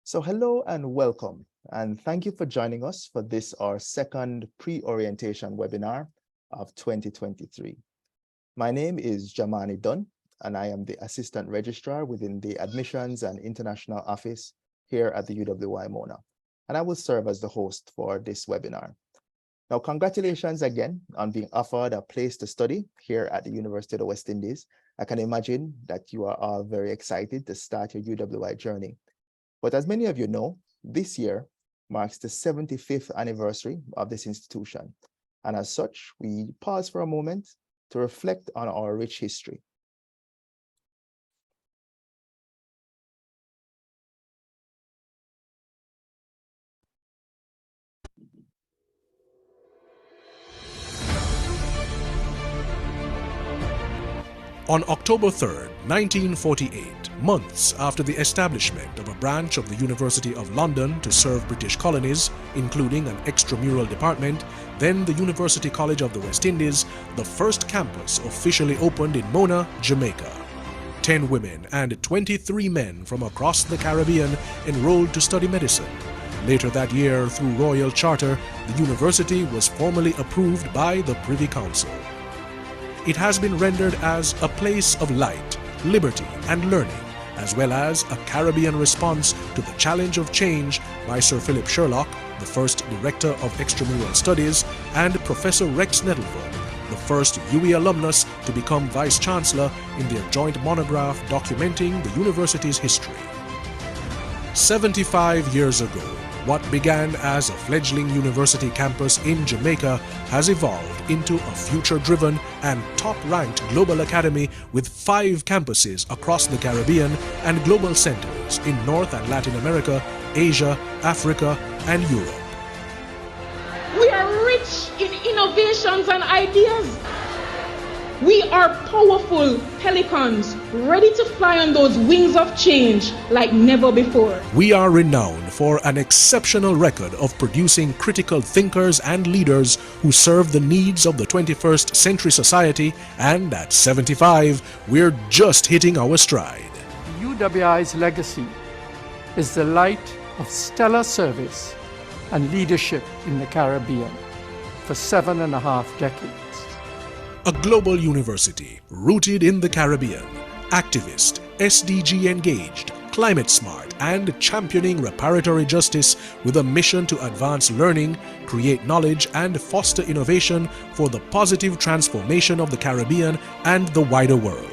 So hello and welcome, and thank you for joining us for this, our second pre-orientation webinar of 2023. My name is Jamani Dunn, and I am the Assistant Registrar within the Admissions and International Office here at the UWI Mona, and I will serve as the host for this webinar. Now, congratulations again on being offered a place to study here at the University of the West Indies. I can imagine that you are all very excited to start your UWI journey. But as many of you know, this year marks the 75th anniversary of this institution. And as such, we pause for a moment to reflect on our rich history. On October 3, 1948, months after the establishment of a branch of the University of London to serve British colonies, including an extramural department, then the University College of the West Indies, the first campus officially opened in Mona, Jamaica. 10 women and 23 men from across the Caribbean enrolled to study medicine. Later that year, through Royal Charter, the university was formally approved by the Privy Council. It has been rendered as a place of light, liberty, and learning, as well as a Caribbean response to the challenge of change by Sir Philip Sherlock, the first Director of Extramural Studies, and Professor Rex Nettleford, the first UWI alumnus to become Vice-Chancellor in their joint monograph documenting the university's history. 75 years ago, what began as a fledgling university campus in Jamaica has evolved into a future-driven and top-ranked global academy with 5 campuses across the Caribbean and global centers in North and Latin America, Asia, Africa, and Europe. We are rich in innovations and ideas. We are powerful pelicans, ready to fly on those wings of change like never before. We are renowned for an exceptional record of producing critical thinkers and leaders who serve the needs of the 21st century society, and at 75, we're just hitting our stride. UWI's legacy is the light of stellar service and leadership in the Caribbean for 7.5 decades. A global university rooted in the Caribbean, activist, SDG engaged, climate smart, and championing reparatory justice with a mission to advance learning, create knowledge, and foster innovation for the positive transformation of the Caribbean and the wider world.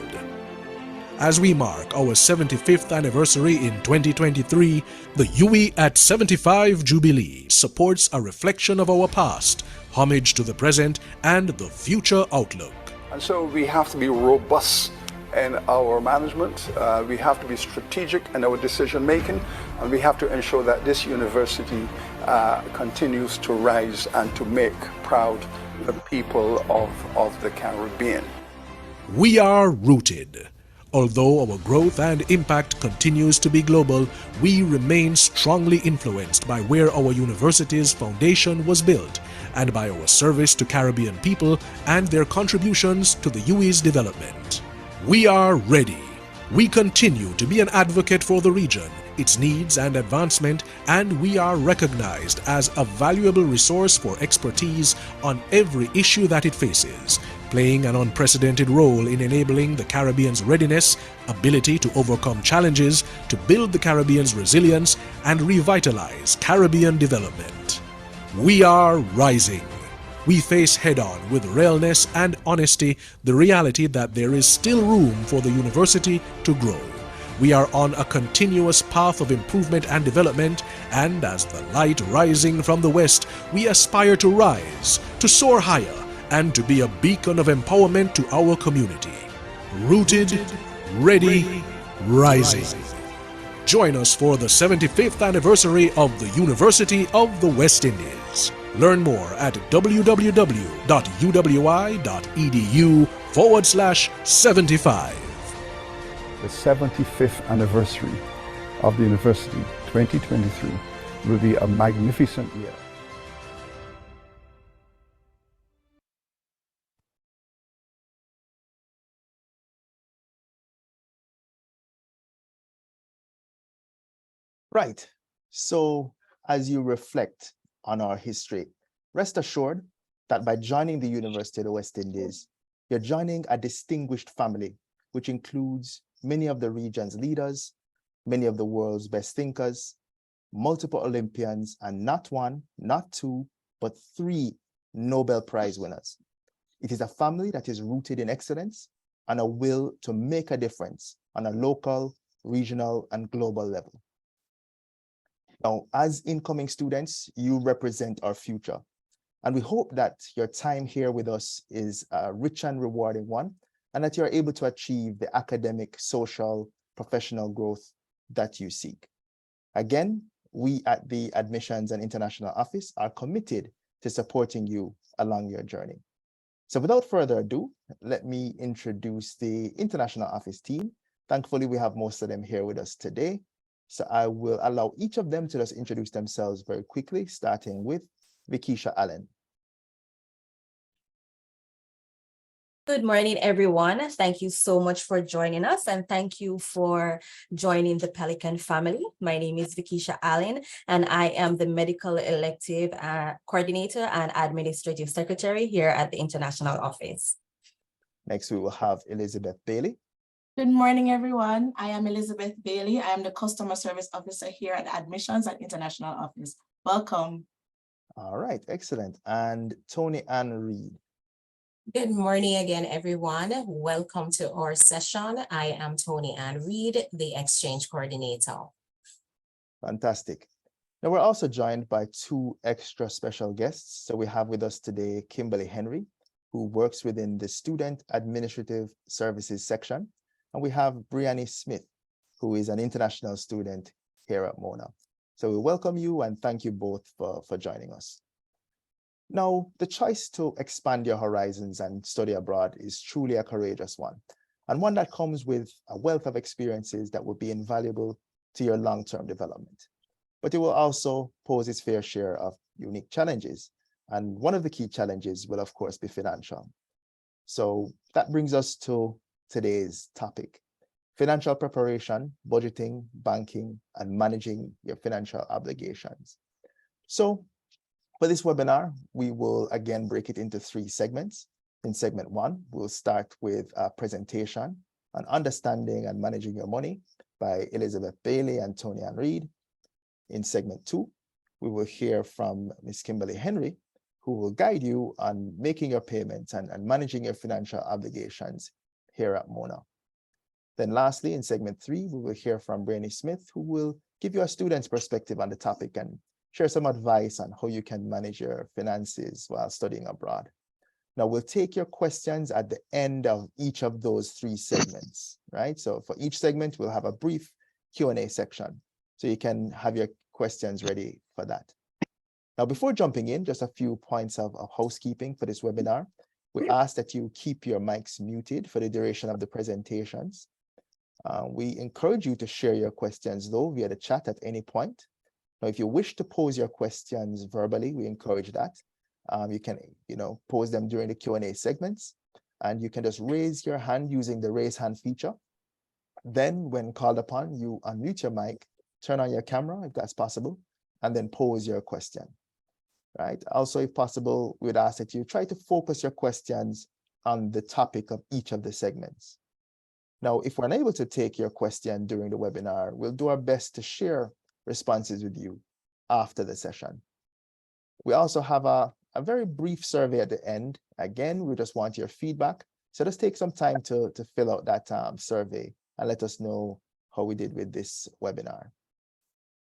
As we mark our 75th anniversary in 2023, the UWI at 75 Jubilee supports a reflection of our past, homage to the present, and the future outlook. And so we have to be robust in our management, we have to be strategic in our decision making, and we have to ensure that this university continues to rise and to make proud the people of the Caribbean. We are rooted. Although our growth and impact continues to be global, we remain strongly influenced by where our university's foundation was built and by our service to Caribbean people and their contributions to the UWI's development. We are ready. We continue to be an advocate for the region, its needs and advancement, and we are recognized as a valuable resource for expertise on every issue that it faces, playing an unprecedented role in enabling the Caribbean's readiness, ability to overcome challenges, to build the Caribbean's resilience, and revitalize Caribbean development. We are rising. We face head-on with realness and honesty the reality that there is still room for the university to grow. We are on a continuous path of improvement and development, and as the light rising from the west, we aspire to rise, to soar higher, and to be a beacon of empowerment to our community. Rooted, ready, rising. Join us for the 75th anniversary of the University of the West Indies. Learn more at www.uwi.edu/75. The 75th anniversary of the university, 2023, will be a magnificent year. Right. So as you reflect on our history, rest assured that by joining the University of the West Indies, you're joining a distinguished family, which includes many of the region's leaders, many of the world's best thinkers, multiple Olympians, and not one, not two, but three Nobel Prize winners. It is a family that is rooted in excellence and a will to make a difference on a local, regional, and global level. Now, as incoming students, you represent our future. And we hope that your time here with us is a rich and rewarding one, and that you're able to achieve the academic, social, professional growth that you seek. Again, we at the Admissions and International Office are committed to supporting you along your journey. So without further ado, let me introduce the International Office team. Thankfully, we have most of them here with us today. So I will allow each of them to just introduce themselves very quickly, starting with Vikisha Allen. Good morning, everyone. Thank you so much for joining us, and thank you for joining the Pelican family. My name is Vikisha Allen, and I am the Medical Elective Coordinator and Administrative Secretary here at the International Office. Next, we will have Elizabeth Bailey. Good morning, everyone. I am Elizabeth Bailey. I am the Customer Service Officer here at Admissions and International Office. Welcome. All right, excellent. And Tony Ann Reed. Good morning again, everyone. Welcome to our session. I am Tony Ann Reed, the Exchange Coordinator. Fantastic. Now we're also joined by two extra special guests. So we have with us today Kimberly Henry, who works within the Student Administrative Services section. And we have Briannie Smith, who is an international student here at Mona. So we welcome you and thank you both for joining us. Now, the choice to expand your horizons and study abroad is truly a courageous one, and one that comes with a wealth of experiences that will be invaluable to your long-term development. But it will also pose its fair share of unique challenges. And one of the key challenges will, of course, be financial. So that brings us to today's topic: financial preparation, budgeting, banking, and managing your financial obligations. So for this webinar, we will again break it into three segments. In segment one, we'll start with a presentation on understanding and managing your money by Elizabeth Bailey and Tony Ann Reed. In segment two, we will hear from Ms. Kimberly Henry, who will guide you on making your payments and managing your financial obligations here at Mona. Then lastly, in segment three, we will hear from Briannie Smith, who will give you a student's perspective on the topic and share some advice on how you can manage your finances while studying abroad. Now, we'll take your questions at the end of each of those three segments, right? So for each segment, we'll have a brief Q&A section, so you can have your questions ready for that. Now, before jumping in, just a few points of housekeeping for this webinar. We ask that you keep your mics muted for the duration of the presentations. We encourage you to share your questions, though, via the chat at any point. Now, if you wish to pose your questions verbally, we encourage that. You can, pose them during the Q&A segments, and you can just raise your hand using the raise hand feature. Then when called upon, you unmute your mic, turn on your camera if that's possible, and then pose your question, right? Also, if possible, we'd ask that you try to focus your questions on the topic of each of the segments. Now, if we're unable to take your question during the webinar, we'll do our best to share responses with you after the session. We also have a very brief survey at the end. Again, we just want your feedback. So just take some time to fill out that survey and let us know how we did with this webinar.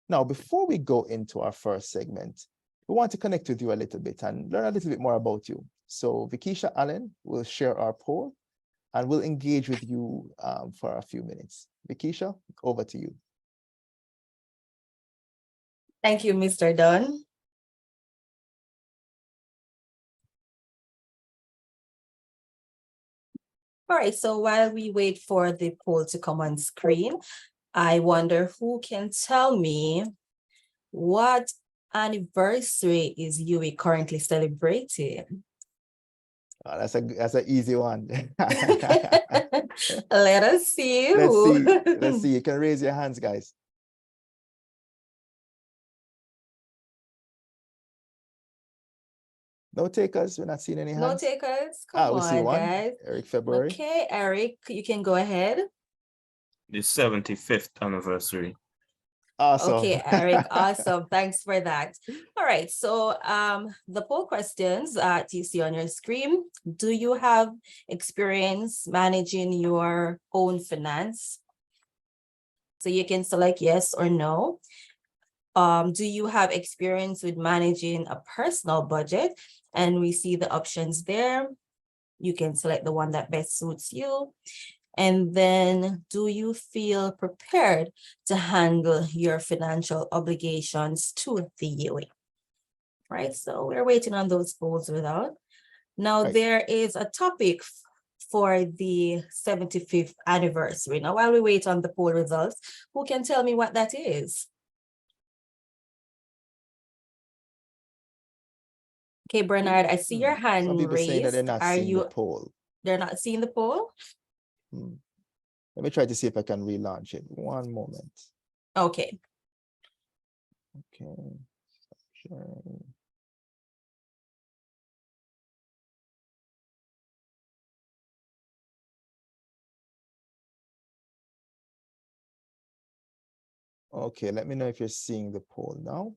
Now, before we go into our first segment, we want to connect with you a little bit and learn a little bit more about you. So Vikisha Allen will share our poll and we'll engage with you for a few minutes. Vikisha, over to you. Thank you, Mr. Dunn. All right, so while we wait for the poll to come on screen, I wonder who can tell me what anniversary is UWI currently celebrating? Oh, that's an easy one. Let us see. Let's see. You can raise your hands, guys. No takers. We're not seeing any No hands. takers? Come We see on, one. guys. Eric February. Okay, Eric, you can go ahead. The 75th anniversary. Awesome. Okay, Eric, awesome. Thanks for that. All right, so the poll questions that you see on your screen, do you have experience managing your own finance? So you can select yes or no. Do you have experience with managing a personal budget? And we see the options there. You can select the one that best suits you. And then, do you feel prepared to handle your financial obligations to the UWI? Right, so we're waiting on those polls without. Now, Right. there is a topic for the 75th anniversary. Now, while we wait on the poll results, who can tell me what that is? Okay, Bernard, I see your hand Some people saying that they're raised. not Are seeing the you, poll. they're not seeing the poll? Let me try to see if I can relaunch it. One moment. Okay. Okay. Sharing. Okay, let me know if you're seeing the poll now.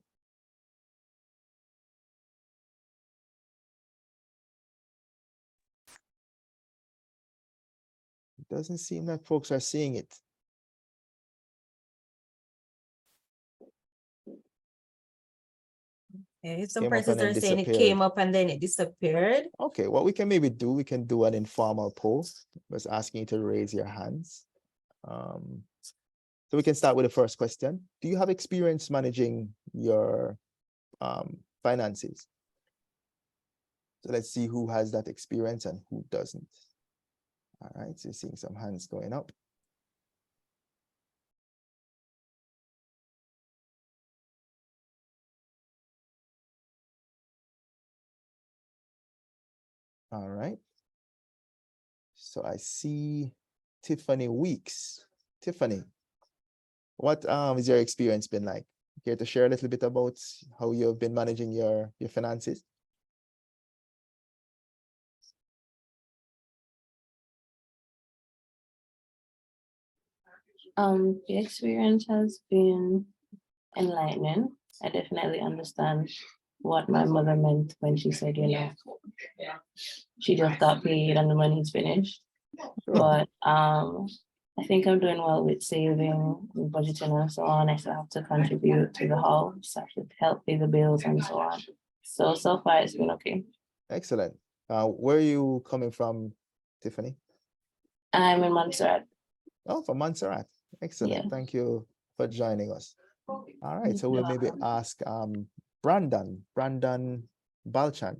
It doesn't seem like folks are seeing it. Okay, some Came up and persons then are saying it disappeared. came up and then it disappeared. Okay, what we can maybe do, we can do an informal poll. Just asking you to raise your hands. So we can start with the first question. Do you have experience managing your finances? So let's see who has that experience and who doesn't. All right, so you're seeing some hands going up. All right. So I see Tiffany Weeks. Tiffany, what is your experience been like? Care to share a little bit about how you've been managing your finances? The experience has been enlightening. I definitely understand what my mother meant when she said, she just got paid and the money's finished. But I think I'm doing well with saving, budgeting and so on. I still have to contribute to the house, I have to help pay the bills and so on. So far it's been okay. Excellent. Where are you coming from, Tiffany? I'm in Montserrat. Oh, from Montserrat. Excellent. Yeah. Thank you for joining us. All right, so we'll maybe ask Brandon Balchan.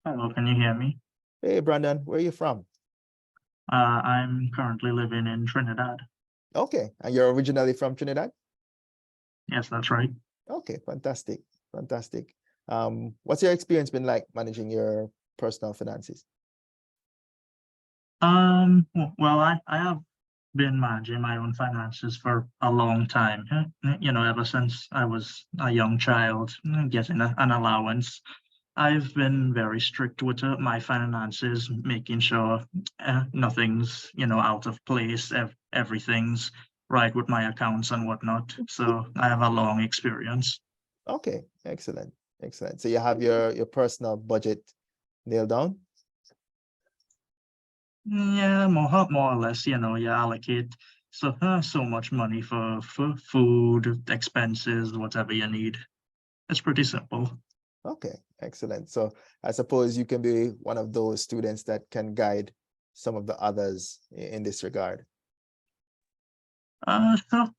Hello, can you hear me? Hey, Brandon, where are you from? I'm currently living in Trinidad. Okay, and you're originally from Trinidad? Yes, that's right. Okay, fantastic, fantastic. What's your experience been like managing your personal finances? Well, I have been managing my own finances for a long time. Ever since I was a young child, getting an allowance. I've been very strict with my finances, making sure nothing's, out of place. Everything's right with my accounts and whatnot. So I have a long experience. Okay, excellent, excellent. So you have your personal budget nailed down? Yeah, more or less, you allocate so much money for food, expenses, whatever you need. It's pretty simple. Okay, excellent. So I suppose you can be one of those students that can guide some of the others in this regard.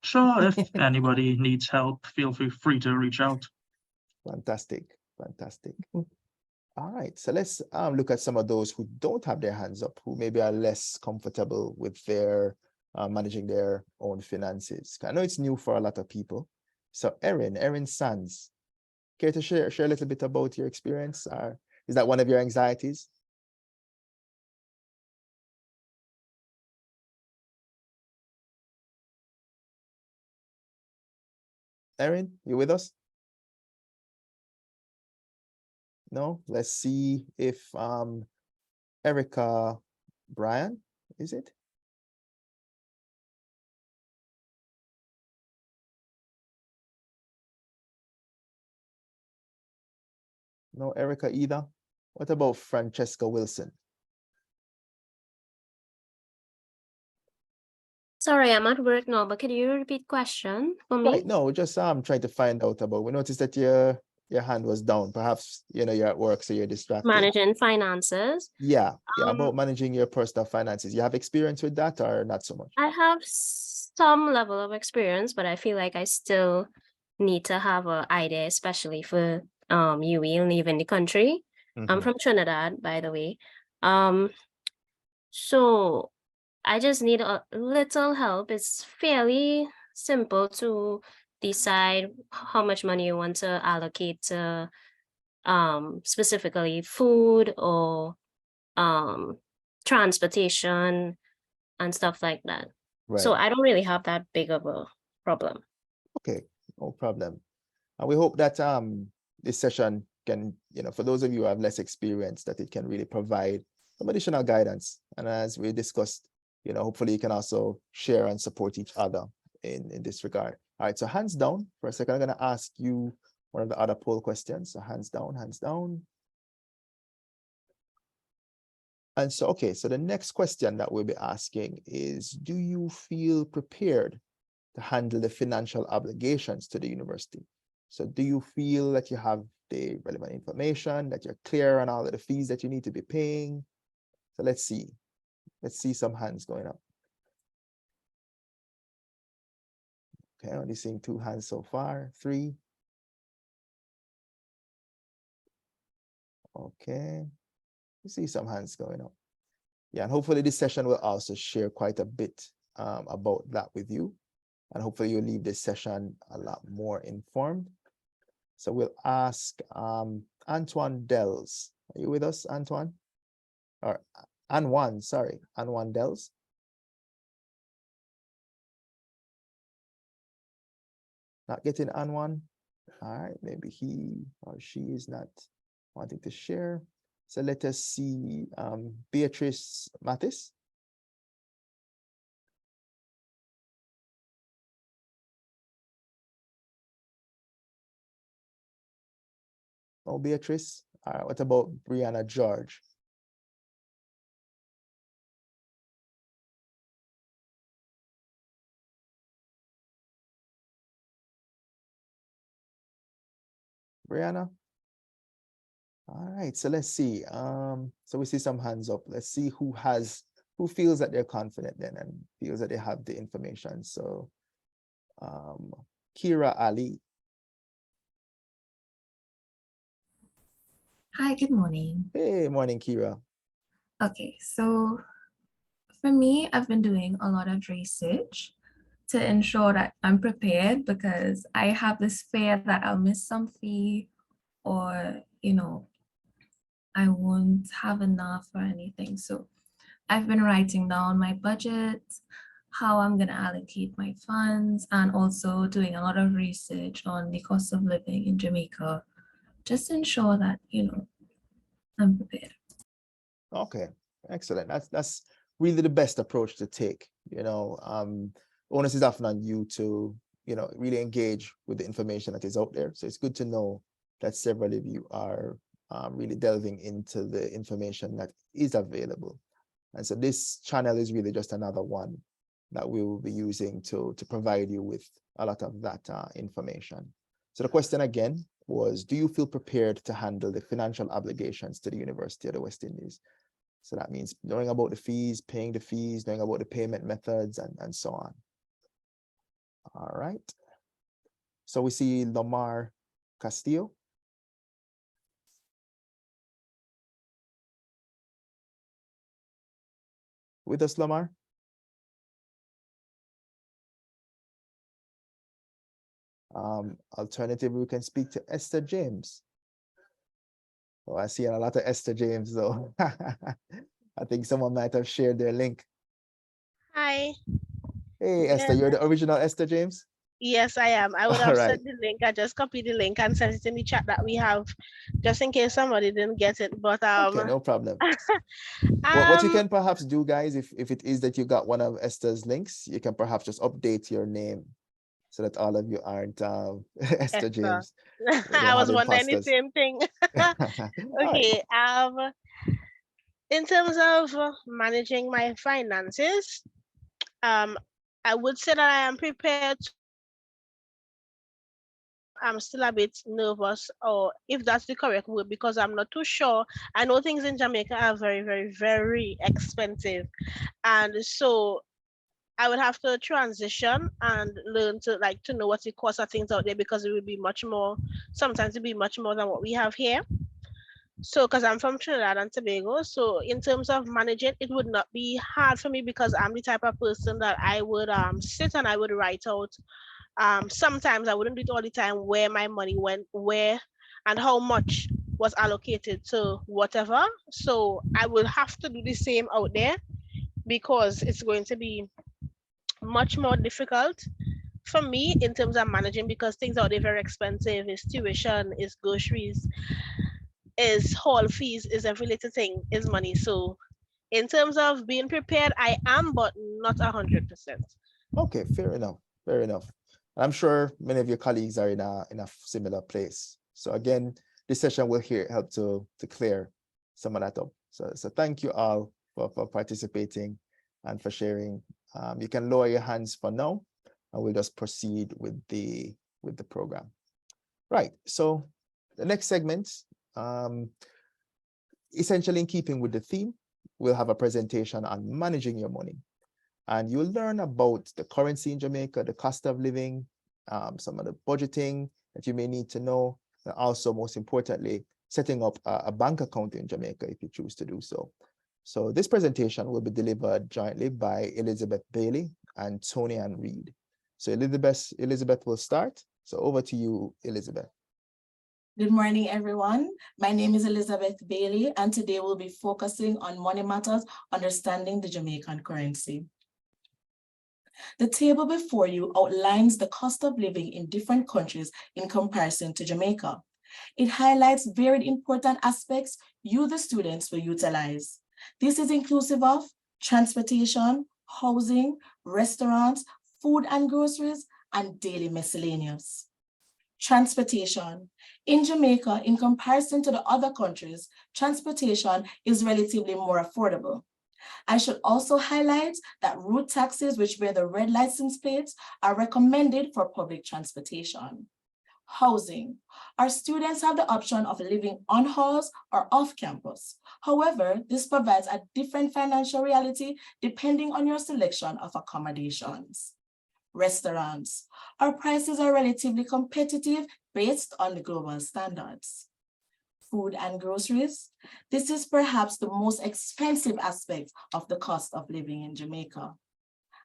Sure. If anybody needs help, feel free to reach out. Fantastic, fantastic. All right, so let's look at some of those who don't have their hands up, who maybe are less comfortable with their managing their own finances. I know it's new for a lot of people. So Erin Sands, care to share a little bit about your experience? Is that one of your anxieties? Erin, you with us? No, let's see if Erica Bryan, is it? No, Erica either. What about Francesca Wilson? Sorry, I'm at work now, but could you repeat question for me? Right, no, just trying to find out about. We noticed that your hand was down. Perhaps you're at work, so you're distracted. Managing finances. Yeah, about managing your personal finances. You have experience with that or not so much? I have some level of experience, but I feel like I still need to have an idea, especially for UWI leaving the country. I'm from Trinidad, by the way. So I just need a little help. It's fairly simple to decide how much money you want to allocate to specifically food or transportation and stuff like that. So Right. I don't really have that big of a problem. Okay, no problem. And we hope that this session can, for those of you who have less experience, that it can really provide some additional guidance. And as we discussed, hopefully you can also share and support each other in this regard. All right, so hands down for a second. I'm going to ask you one of the other poll questions. So hands down, hands down. And so, okay, so the next question that we'll be asking is, do you feel prepared to handle the financial obligations to the university? So do you feel that you have the relevant information, that you're clear on all of the fees that you need to be paying? So let's see. Let's see some hands going up. Okay, only seeing 2 hands so far, 3. Okay, you see some hands going up. Yeah, and hopefully this session will also share quite a bit about that with you. And hopefully you'll leave this session a lot more informed. So we'll ask Antoine Dells. Are you with us, Antoine? Or Anwan, sorry, Anwan Dells. Not getting Anwan. All right, maybe he or she is not wanting to share. So let us see Beatrice Mathis. Oh, Beatrice. All right, what about Brianna George? Brianna? All right, so let's see. So we see some hands up. Let's see who feels that they're confident then and feels that they have the information. So Kira Ali. Hi, good morning. Hey, morning, Kira. Okay, so for me, I've been doing a lot of research to ensure that I'm prepared because I have this fear that I'll miss some fee or, I won't have enough or anything. So I've been writing down my budget, how I'm going to allocate my funds, and also doing a lot of research on the cost of living in Jamaica, just to ensure that, I'm prepared. Okay, excellent. That's really the best approach to take. Onus is often on you to, really engage with the information that is out there. So it's good to know that several of you are really delving into the information that is available. And so this channel is really just another one that we will be using to provide you with a lot of that information. So the question again was, do you feel prepared to handle the financial obligations to the University of the West Indies? So that means knowing about the fees, paying the fees, knowing about the payment methods, and so on. All right. So we see Lamar Castillo. With us, Lamar? Alternatively, we can speak to Esther James. Oh, I see a lot of Esther James, though. I think someone might have shared their link. Hi. Hey, Esther, you're the original Esther James? Yes, I am. I would All have right. sent the link. I just copied the link and sent it in the chat that we have, just in case somebody didn't get it. But Okay, no problem. What you um, can perhaps do, guys, if it is that you got one of Esther's links, you can perhaps just update your name so that all of you aren't Esther Esther. James. We don't I have was wondering the imposters. same thing. All right. Okay. In terms of managing my finances, I would say that I am prepared. I'm still a bit nervous, or if that's the correct word, because I'm not too sure. I know things in Jamaica are very, very, very expensive. And so I would have to transition and learn to know what the cost of things out there, because it would be much more, sometimes it'd be much more than what we have here. So, because I'm from Trinidad and Tobago, so in terms of managing, it would not be hard for me, because I'm the type of person that I would sit and I would write out. Sometimes I wouldn't do it all the time, where my money went, where and how much was allocated to whatever. So I will have to do the same out there, because it's going to be much more difficult for me in terms of managing, because things out there very expensive. Is tuition, is groceries, is hall fees, is every little thing is money. So in terms of being prepared, I am, but not 100%. Okay, fair enough. Fair enough. I'm sure many of your colleagues are in a similar place. So again, this session will help to clear some of that up. So thank you all for participating and for sharing. You can lower your hands for now, and we'll just proceed with the program. Right. So the next segment, essentially in keeping with the theme, we'll have a presentation on managing your money. And you'll learn about the currency in Jamaica, the cost of living, some of the budgeting that you may need to know, and also, most importantly, setting up a bank account in Jamaica if you choose to do so. So this presentation will be delivered jointly by Elizabeth Bailey and Tony Ann Reed. So Elizabeth will start. So over to you, Elizabeth. Good morning, everyone. My name is Elizabeth Bailey, and today we'll be focusing on money matters, understanding the Jamaican currency. The table before you outlines the cost of living in different countries in comparison to Jamaica. It highlights very important aspects you, the students, will utilize. This is inclusive of transportation, housing, restaurants, food and groceries, and daily miscellaneous. Transportation. In Jamaica, in comparison to the other countries, transportation is relatively more affordable. I should also highlight that route taxis, which bear the red license plates, are recommended for public transportation. Housing. Our students have the option of living on halls or off campus. However, this provides a different financial reality depending on your selection of accommodations. Restaurants. Our prices are relatively competitive based on the global standards. Food and groceries. This is perhaps the most expensive aspect of the cost of living in Jamaica.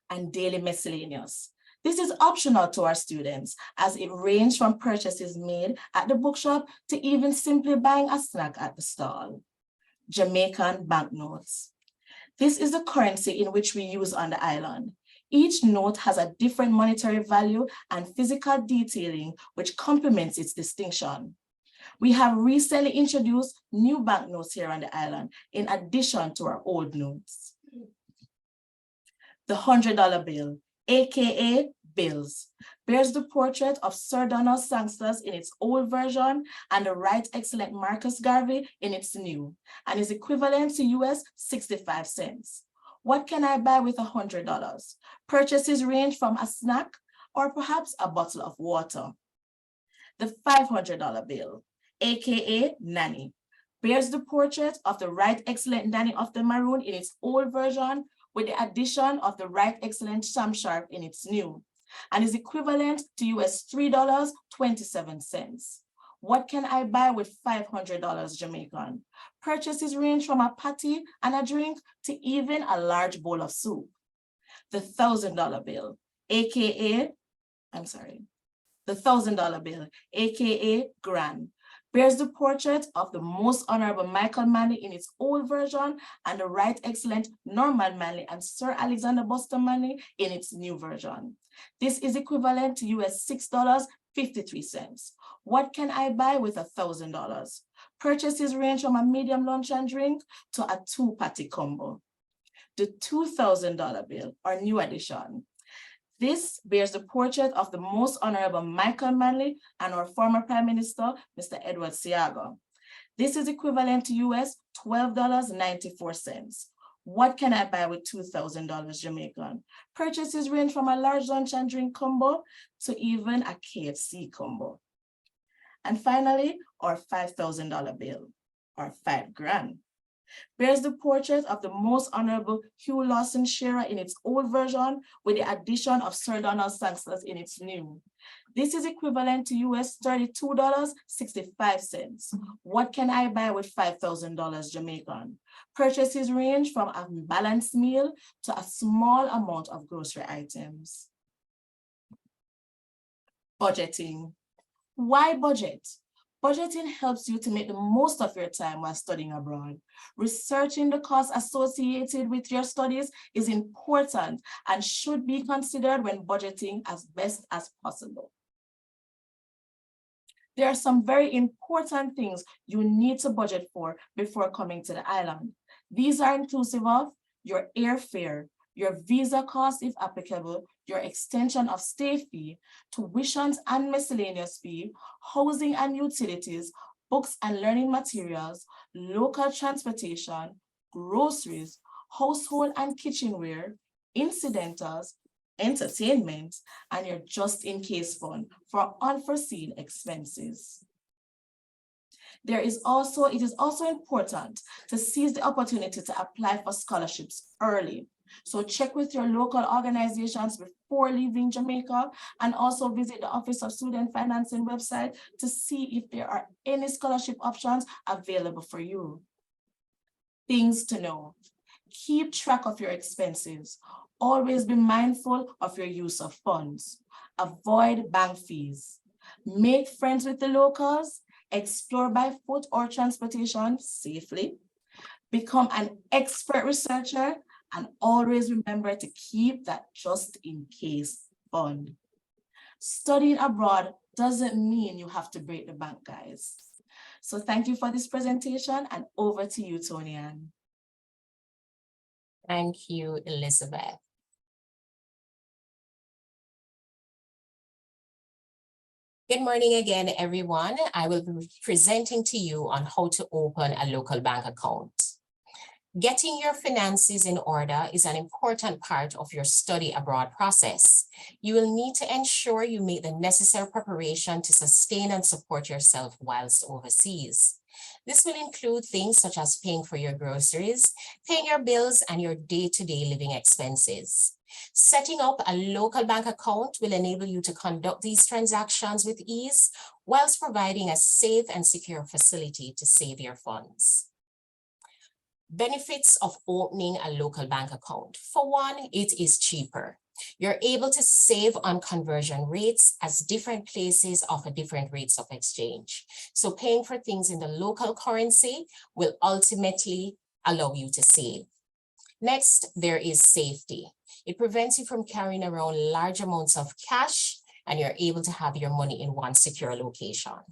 And daily miscellaneous. This is optional to our students, as it ranges from purchases made at the bookshop to even simply buying a snack at the stall. Jamaican banknotes. This is the currency in which we use on the island. Each note has a different monetary value and physical detailing which complements its distinction. We have recently introduced new banknotes here on the island, in addition to our old notes. The $100 bill, aka bills, bears the portrait of Sir Donald Sangsters in its old version and the Right Excellent Marcus Garvey in its new, and is equivalent to US 65 cents. What can I buy with $100? Purchases range from a snack or perhaps a bottle of water. The $500 bill, aka Nanny, bears the portrait of the Right Excellent Nanny of the Maroon in its old version with the addition of the Right Excellent Sam Sharp in its new, and is equivalent to US $3.27. What can I buy with $500 Jamaican? Purchases range from a patty and a drink to even a large bowl of soup. The $1,000 bill, aka, the $1,000 bill, aka Grand, bears the portrait of the Most Honorable Michael Manley in its old version and the Right Excellent Norman Manley and Sir Alexander Buster Manley in its new version. This is equivalent to US $6.53. What can I buy with $1,000? Purchases range from a medium lunch and drink to a 2-patty combo. The $2,000 bill, or new edition. This bears the portrait of the Most Honorable Michael Manley and our former Prime Minister, Mr. Edward Seaga. This is equivalent to US $12.94. What can I buy with $2,000 Jamaican? Purchases range from a large lunch and drink combo to even a KFC combo. And finally, our $5,000 bill, or $5,000, bears the portrait of the Most Honorable Hugh Lawson Shearer in its old version with the addition of Sir Donald Sangsters in its new. This is equivalent to US $32.65. What can I buy with $5,000 Jamaican? Purchases range from a balanced meal to a small amount of grocery items. Budgeting. Why budget? Budgeting helps you to make the most of your time while studying abroad. Researching the costs associated with your studies is important and should be considered when budgeting as best as possible. There are some very important things you need to budget for before coming to the island. These are inclusive of your airfare, your visa costs if applicable, your extension of stay fee, tuitions and miscellaneous fee, housing and utilities, books and learning materials, local transportation, groceries, household and kitchenware, incidentals, entertainment, and your just-in-case fund for unforeseen expenses. It is also important to seize the opportunity to apply for scholarships early. So check with your local organizations before leaving Jamaica, and also visit the Office of Student Financing website to see if there are any scholarship options available for you. Things to know. Keep track of your expenses. Always be mindful of your use of funds. Avoid bank fees. Make friends with the locals. Explore by foot or transportation safely. Become an expert researcher, and always remember to keep that just-in-case fund. Studying abroad doesn't mean you have to break the bank, guys. So thank you for this presentation, and over to you, Tony Ann. Thank you, Elizabeth. Good morning again, everyone. I will be presenting to you on how to open a local bank account. Getting your finances in order is an important part of your study abroad process. You will need to ensure you make the necessary preparation to sustain and support yourself whilst overseas. This will include things such as paying for your groceries, paying your bills, and your day-to-day living expenses. Setting up a local bank account will enable you to conduct these transactions with ease, whilst providing a safe and secure facility to save your funds. Benefits of opening a local bank account. For one, it is cheaper. You're able to save on conversion rates as different places offer different rates of exchange. So paying for things in the local currency will ultimately allow you to save. Next, there is safety. It prevents you from carrying around large amounts of cash, and you're able to have your money in one secure location.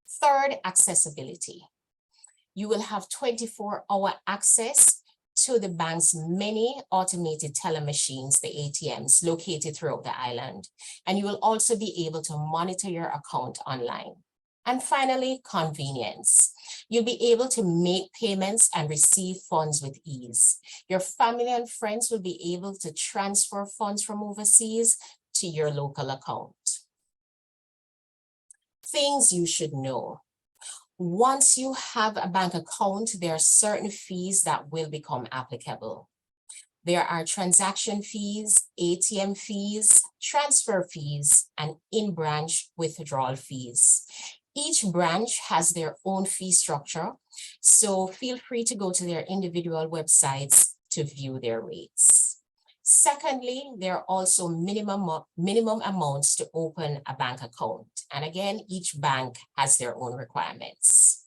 Third, accessibility. You will have 24-hour access to the bank's many automated teller machines, the ATMs, located throughout the island. And you will also be able to monitor your account online. And finally, convenience. You'll be able to make payments and receive funds with ease. Your family and friends will be able to transfer funds from overseas to your local account. Things you should know. Once you have a bank account, there are certain fees that will become applicable. There are transaction fees, ATM fees, transfer fees, and in-branch withdrawal fees. Each branch has their own fee structure, so feel free to go to their individual websites to view their rates. Secondly, there are also minimum amounts to open a bank account. And again, each bank has their own requirements.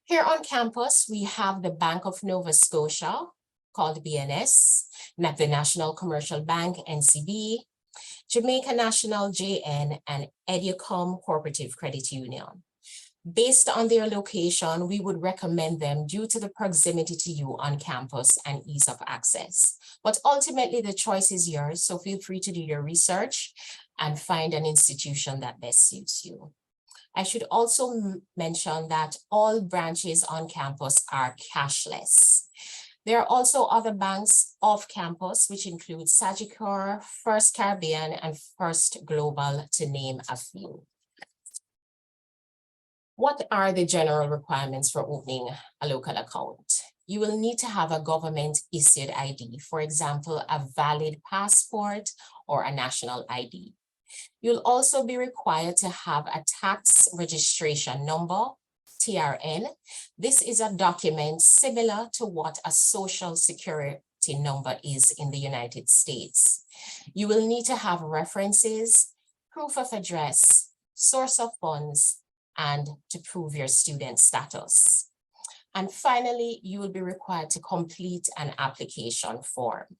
Here on campus, we have the Bank of Nova Scotia, called BNS, the National Commercial Bank, NCB, Jamaica National, JN, and Educom Cooperative Credit Union. Based on their location, we would recommend them due to the proximity to you on campus and ease of access. But ultimately, the choice is yours, so feel free to do your research and find an institution that best suits you. I should also mention that all branches on campus are cashless. There are also other banks off campus, which include Sagicor, First Caribbean, and First Global, to name a few. What are the general requirements for opening a local account? You will need to have a government issued ID, for example, a valid passport or a national ID. You'll also be required to have a tax registration number, TRN. This is a document similar to what a social security number is in the United States. You will need to have references, proof of address, source of funds, and to prove your student status. And finally, you will be required to complete an application form.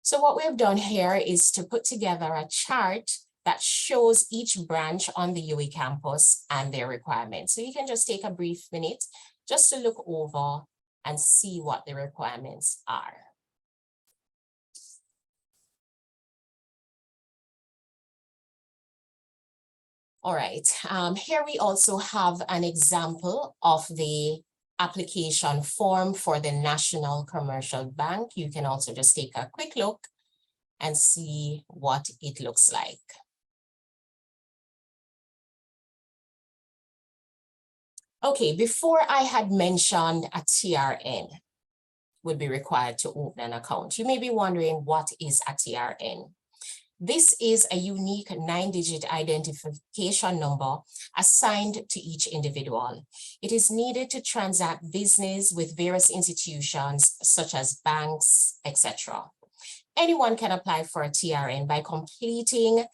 So what we've done here is to put together a chart that shows each branch on the UWI campus and their requirements. So you can just take a brief minute just to look over and see what the requirements are. All right, here we also have an example of the application form for the National Commercial Bank. You can also just take a quick look and see what it looks like. Okay, before I had mentioned a TRN would be required to open an account. You may be wondering, what is a TRN? This is a unique 9-digit identification number assigned to each individual. It is needed to transact business with various institutions such as banks, etc. Anyone can apply for a TRN by completing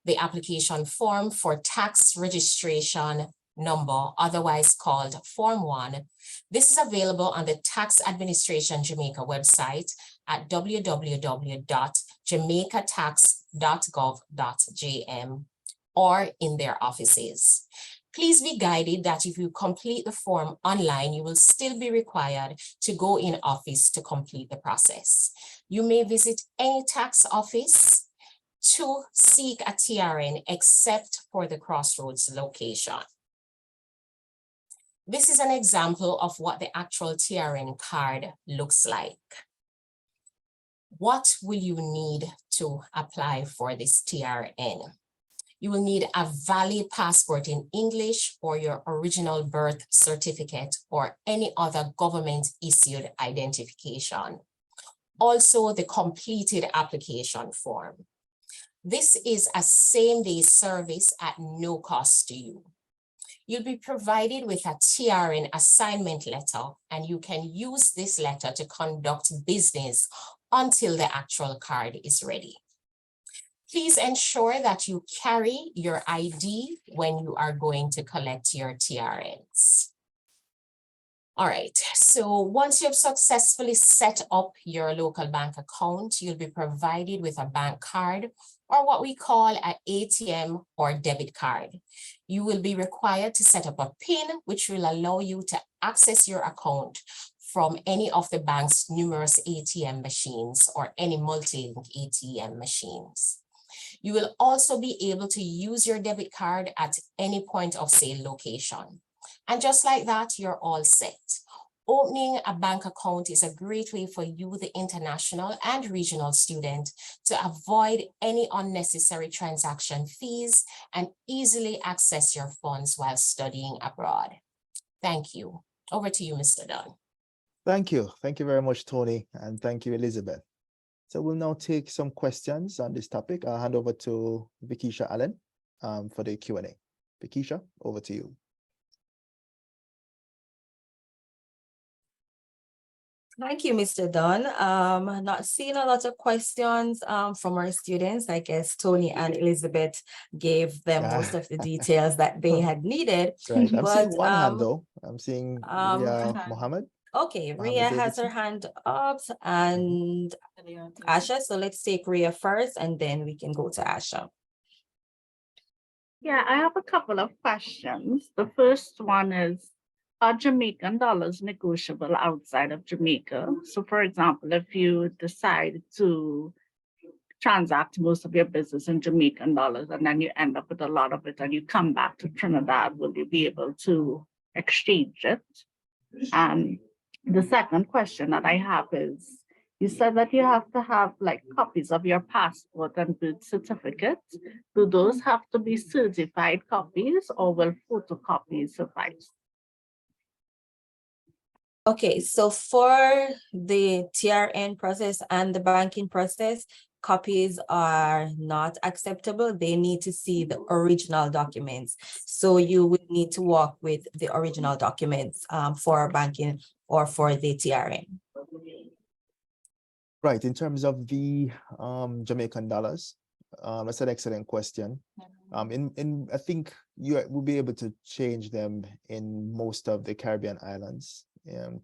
the application form for tax registration number, otherwise called Form 1. This is available on the Tax Administration Jamaica website at www.jamaicatax.gov.jm or in their offices. Please be guided that if you complete the form online, you will still be required to go in office to complete the process. You may visit any tax office to seek a TRN except for the Crossroads location. This is an example of what the actual TRN card looks like. What will you need to apply for this TRN? You will need a valid passport in English or your original birth certificate or any other government issued identification. Also, the completed application form. This is a same-day service at no cost to you. You'll be provided with a TRN assignment letter, and you can use this letter to conduct business until the actual card is ready. Please ensure that you carry your ID when you are going to collect your TRNs. All right, so once you've successfully set up your local bank account, you'll be provided with a bank card or what we call an ATM or debit card. You will be required to set up a PIN, which will allow you to access your account from any of the bank's numerous ATM machines or any multi-link ATM machines. You will also be able to use your debit card at any point of sale location. And just like that, you're all set. Opening a bank account is a great way for you, the international and regional student, to avoid any unnecessary transaction fees and easily access your funds while studying abroad. Thank you. Over to you, Mr. Dunn. Thank you. Thank you very much, Tony. And thank you, Elizabeth. So we'll now take some questions on this topic. I'll hand over to Vikisha Allen for the Q&A. Vikisha, over to you. Thank you, Mr. Dunn. Not seeing a lot of questions from our students. I guess Tony and Elizabeth gave them most of the details that they had needed. Right. I'm seeing But one hand though. I'm seeing Ria Mohammed. okay, Mohammed Ria has her Davidson. hand up and Asha. So let's take Ria first and then we can go to Asha. Yeah, I have a couple of questions. The first one is, are Jamaican dollars negotiable outside of Jamaica? So for example, if you decide to transact most of your business in Jamaican dollars and then you end up with a lot of it and you come back to Trinidad, will you be able to exchange it? And the second question that I have is, you said that you have to have like copies of your passport and birth certificate. Do those have to be certified copies or will photocopies suffice? Okay, so for the TRN process and the banking process, copies are not acceptable. They need to see the original documents. So you would need to work with the original documents for banking or for the TRN. Right. In terms of the Jamaican dollars, that's an excellent question. I think you will be able to change them in most of the Caribbean islands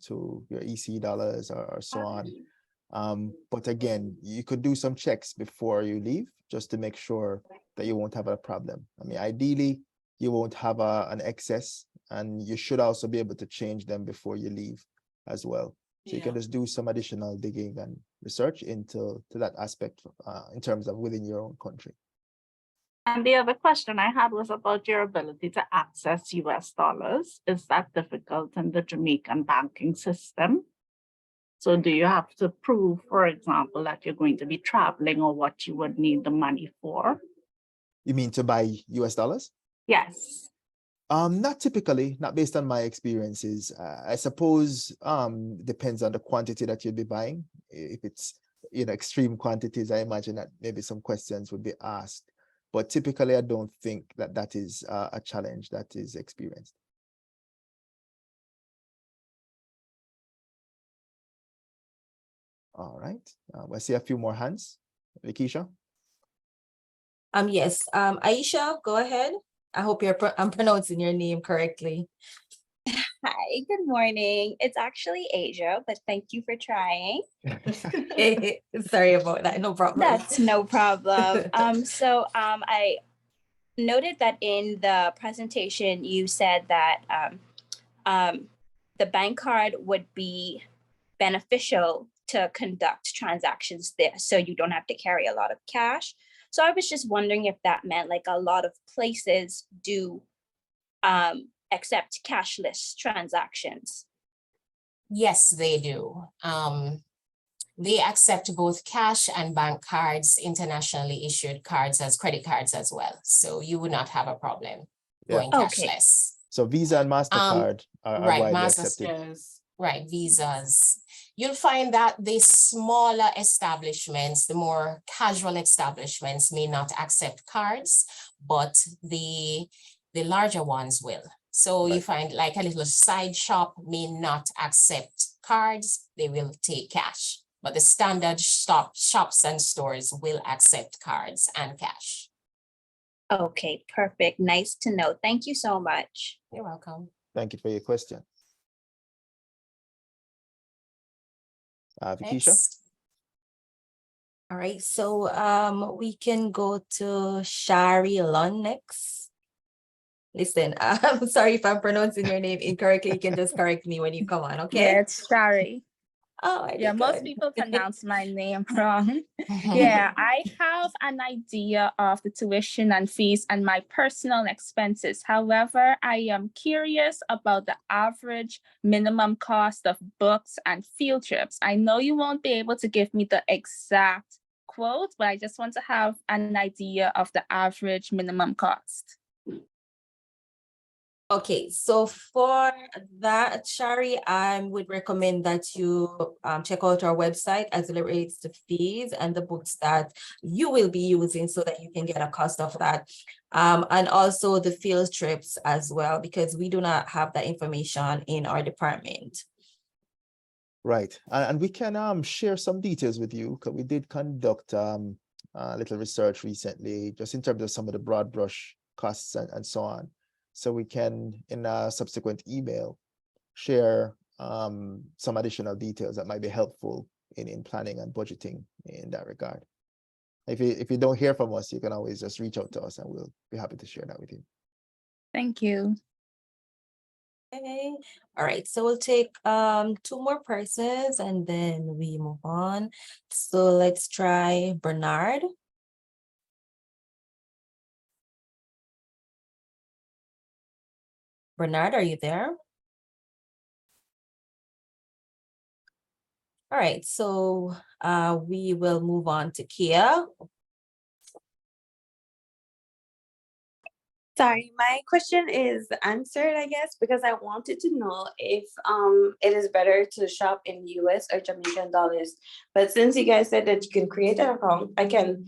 to your EC dollars or so on. But again, you could do some checks before you leave just to make sure that you won't have a problem. I mean, ideally, you won't have an excess, and you should also be able to change them before you leave as well. So you can just do some additional digging and research into that aspect in terms of within your own country. And the other question I had was about your ability to access US dollars. Is that difficult in the Jamaican banking system? So do you have to prove, for example, that you're going to be traveling or what you would need the money for? You mean to buy US dollars? Yes. Not typically, not based on my experiences. I suppose depends on the quantity that you'll be buying. If it's extreme quantities, I imagine that maybe some questions would be asked. But typically, I don't think that is a challenge that is experienced. All right. I see a few more hands. Lakeisha? Yes. Aisha, go ahead. I hope I'm pronouncing your name correctly. Hi, good morning. It's actually Asia, but thank you for trying. Sorry about that. No problem. That's no problem. I noted that in the presentation, you said that the bank card would be beneficial to conduct transactions there, so you don't have to carry a lot of cash. So I was just wondering if that meant like a lot of places do accept cashless transactions. Yes, they do. They accept both cash and bank cards, internationally issued cards as credit cards as well. So you would not have a problem going cashless. So Visa and MasterCard are widely accepted. Right, Visas. You'll find that the smaller establishments, the more casual establishments may not accept cards, but the larger ones will. So you find like a little side shop may not accept cards, they will take cash. But the standard shops and stores will accept cards and cash. Okay, perfect. Nice to know. Thank you so much. You're welcome. Thank you for your question. Vikisha? All right, so we can go to Shari Lun next. Listen, I'm sorry if I'm pronouncing your name incorrectly. You can just correct me when you come on, okay? Yeah, it's Shari. Oh, yeah, most people pronounce my name wrong. Yeah, I have an idea of the tuition and fees and my personal expenses. However, I am curious about the average minimum cost of books and field trips. I know you won't be able to give me the exact quote, but I just want to have an idea of the average minimum cost. Okay, so for that, Shari, I would recommend that you check out our website as it relates to fees and the books that you will be using so that you can get a cost of that. And also the field trips as well, because we do not have that information in our department. Right, and we can share some details with you because we did conduct a little research recently, just in terms of some of the broad brush costs and so on. So we can, in a subsequent email, share some additional details that might be helpful in planning and budgeting in that regard. If you don't hear from us, you can always just reach out to us and we'll be happy to share that with you. Thank you. Okay, all right, so we'll take 2 more persons and then we move on. So let's try Bernard. Bernard, are you there? All right, so we will move on to Kia. Sorry, my question is answered, I guess, because I wanted to know if it is better to shop in US or Jamaican dollars. But since you guys said that you can create an account, I can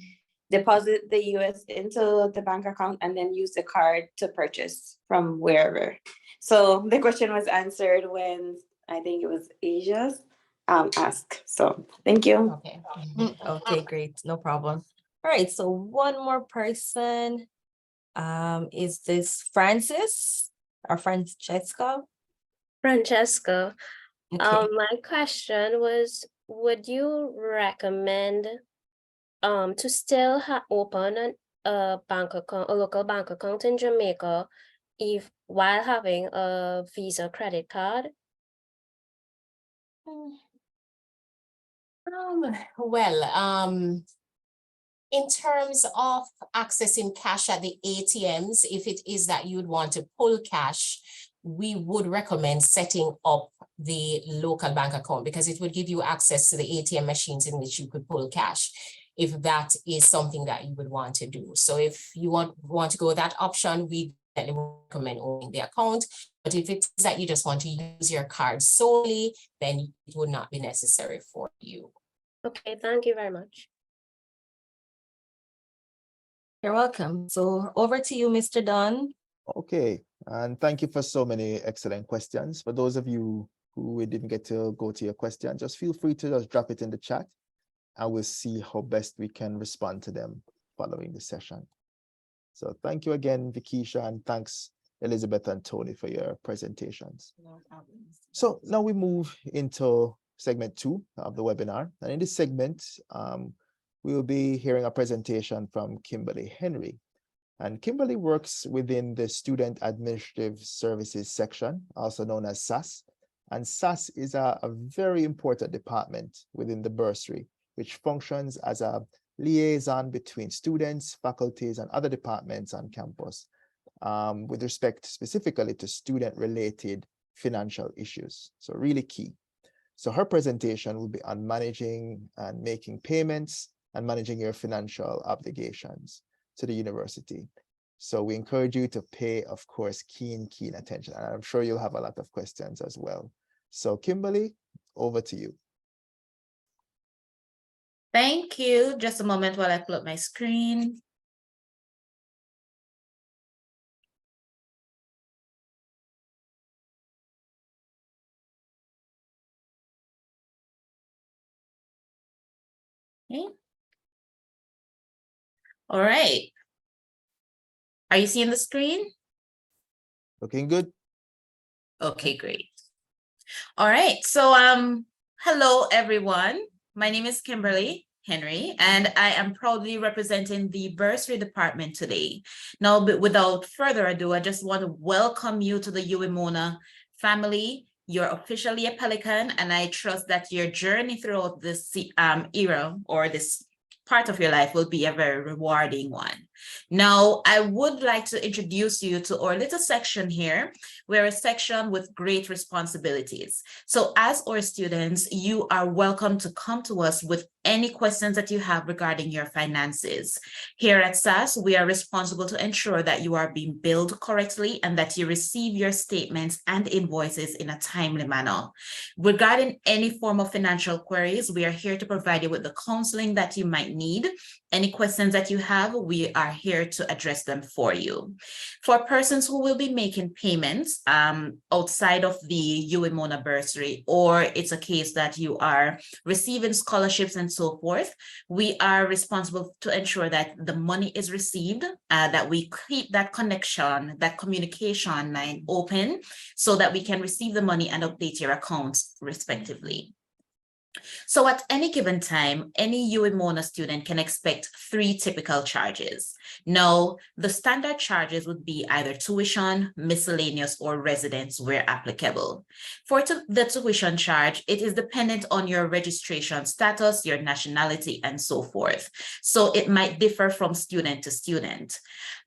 deposit the US into the bank account and then use the card to purchase from wherever. So the question was answered when I think it was Asia's asked. So thank you. Okay. Okay, great, no problem. All right, so 1 more person. Is this Francis or Francesca? Francesca, Okay. my question was, would you recommend to still open a bank account, a local bank account in Jamaica, while having a Visa credit card? In terms of accessing cash at the ATMs, if it is that you would want to pull cash, we would recommend setting up the local bank account because it would give you access to the ATM machines in which you could pull cash, if that is something that you would want to do. So if you want to go that option, we definitely recommend owning the account. But if it's that you just want to use your card solely, then it would not be necessary for you. Okay, thank you very much. You're welcome. So over to you, Mr. Dunn. Okay, and thank you for so many excellent questions. For those of you who didn't get to go to your question, just feel free to just drop it in the chat and we'll see how best we can respond to them following the session. So thank you again, Vikisha, and thanks, Elizabeth and Tony, for your presentations. No problem. So now we move into segment 2 of the webinar. And in this segment, we will be hearing a presentation from Kimberly Henry. And Kimberly works within the Student Administrative Services section, also known as SAS. And SAS is a very important department within the bursary, which functions as a liaison between students, faculties, and other departments on campus, with respect specifically to student-related financial issues. So really key. So her presentation will be on managing and making payments and managing your financial obligations to the university. So we encourage you to pay, of course, keen attention. And I'm sure you'll have a lot of questions as well. So Kimberly, over to you. Thank you. Just a moment while I pull up my screen. Okay. All right. Are you seeing the screen? Looking good. Okay, great. All right. So hello everyone. My name is Kimberly Henry, and I am proudly representing the bursary department today. Now, but without further ado, I just want to welcome you to the UWI family. You're officially a Pelican, and I trust that your journey throughout this era or this part of your life will be a very rewarding one. Now, I would like to introduce you to our little section here. We're a section with great responsibilities. So as our students, you are welcome to come to us with any questions that you have regarding your finances. Here at SAS, we are responsible to ensure that you are being billed correctly and that you receive your statements and invoices in a timely manner. Regarding any form of financial queries, we are here to provide you with the counseling that you might need. Any questions that you have, we are are here to address them for you. For persons who will be making payments outside of the UWI Mona bursary, or it's a case that you are receiving scholarships and so forth, we are responsible to ensure that the money is received, that we keep that connection, that communication line open so that we can receive the money and update your accounts respectively. So at any given time, any UWI Mona student can expect 3 typical charges. Now, the standard charges would be either tuition, miscellaneous, or residence where applicable. For the tuition charge, it is dependent on your registration status, your nationality, and so forth. So it might differ from student to student.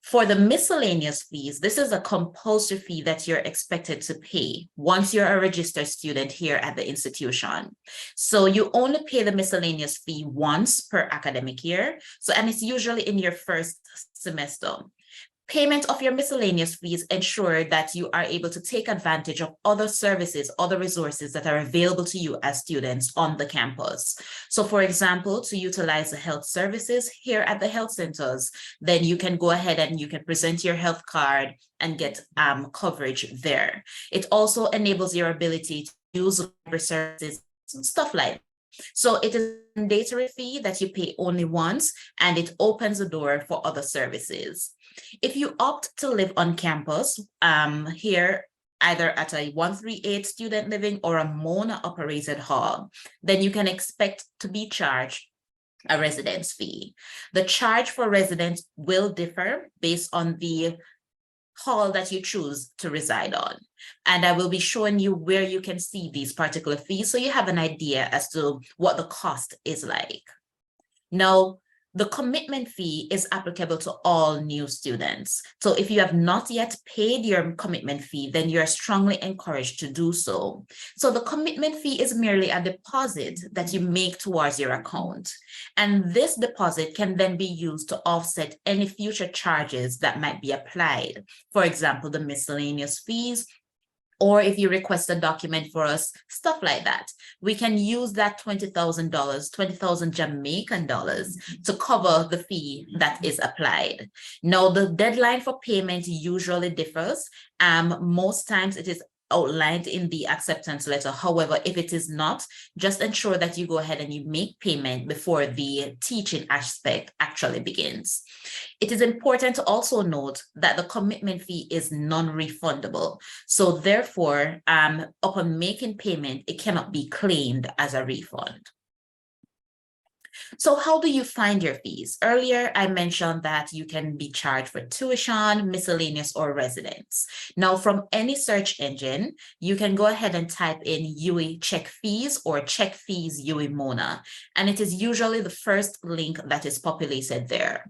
For the miscellaneous fees, this is a compulsory fee that you're expected to pay once you're a registered student here at the institution. So you only pay the miscellaneous fee once per academic year. So, and it's usually in your first semester. Payment of your miscellaneous fees ensure that you are able to take advantage of other services, other resources that are available to you as students on the campus. So for example, to utilize the health services here at the health centers, then you can go ahead and you can present your health card and get coverage there. It also enables your ability to use library services, stuff like that. So it is a mandatory fee that you pay only once, and it opens the door for other services. If you opt to live on campus here, either at a 138 student living or a Mona operated hall, then you can expect to be charged a residence fee. The charge for residents will differ based on the hall that you choose to reside on. And I will be showing you where you can see these particular fees so you have an idea as to what the cost is like. Now, the commitment fee is applicable to all new students. So if you have not yet paid your commitment fee, then you're strongly encouraged to do so. So the commitment fee is merely a deposit that you make towards your account. And this deposit can then be used to offset any future charges that might be applied. For example, the miscellaneous fees, or if you request a document for us, stuff like that. We can use that $20,000, 20,000 Jamaican dollars to cover the fee that is applied. Now, the deadline for payment usually differs. Most times it is outlined in the acceptance letter. However, if it is not, just ensure that you go ahead and you make payment before the teaching aspect actually begins. It is important to also note that the commitment fee is non-refundable. So therefore, upon making payment, it cannot be claimed as a refund. So how do you find your fees? Earlier, I mentioned that you can be charged for tuition, miscellaneous, or residence. Now, from any search engine, you can go ahead and type in UWI check fees or check fees UWI Mona, and it is usually the first link that is populated there.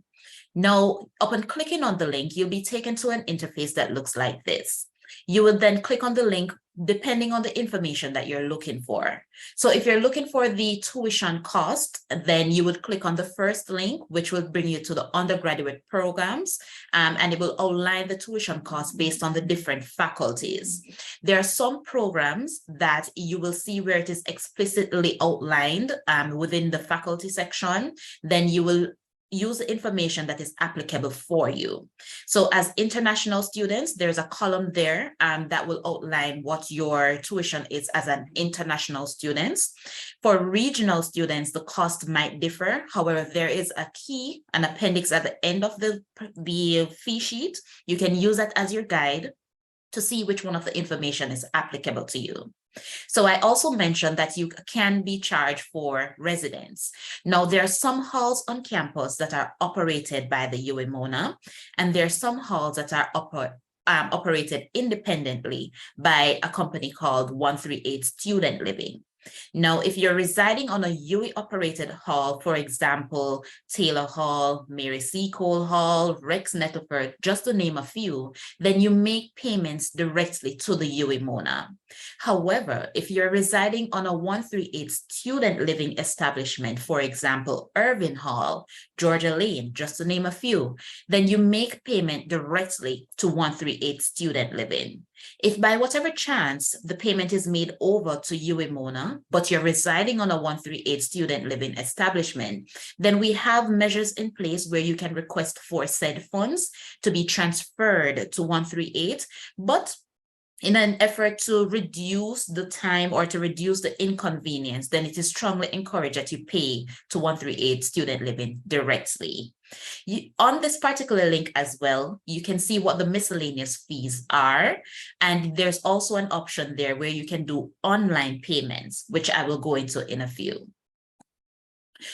Now, upon clicking on the link, you'll be taken to an interface that looks like this. You will then click on the link depending on the information that you're looking for. So if you're looking for the tuition cost, then you would click on the first link, which will bring you to the undergraduate programs, and it will outline the tuition cost based on the different faculties. There are some programs that you will see where it is explicitly outlined within the faculty section. Then you will use the information that is applicable for you. So as international students, there's a column there that will outline what your tuition is as an international student. For regional students, the cost might differ. However, there is a key, an appendix at the end of the fee sheet. You can use that as your guide to see which one of the information is applicable to you. So I also mentioned that you can be charged for residence. Now, there are some halls on campus that are operated by the UWI Mona, and there are some halls that are operated independently by a company called 138 Student Living. Now, if you're residing on a UWI operated hall, for example, Taylor Hall, Mary C. Cole Hall, Rex Nettleford, just to name a few, then you make payments directly to the UWI Mona. However, if you're residing on a 138 student living establishment, for example, Irving Hall, Georgia Lane, just to name a few, then you make payment directly to 138 student living. If by whatever chance the payment is made over to UWI Mona, but you're residing on a 138 student living establishment, then we have measures in place where you can request for said funds to be transferred to 138, but in an effort to reduce the time or to reduce the inconvenience, then it is strongly encouraged that you pay to 138 student living directly. On this particular link as well, you can see what the miscellaneous fees are. And there's also an option there where you can do online payments, which I will go into in a few.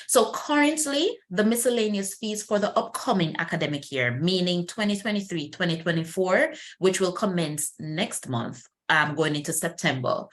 So currently, the miscellaneous fees for the upcoming academic year, meaning 2023-2024, which will commence next month, going into September,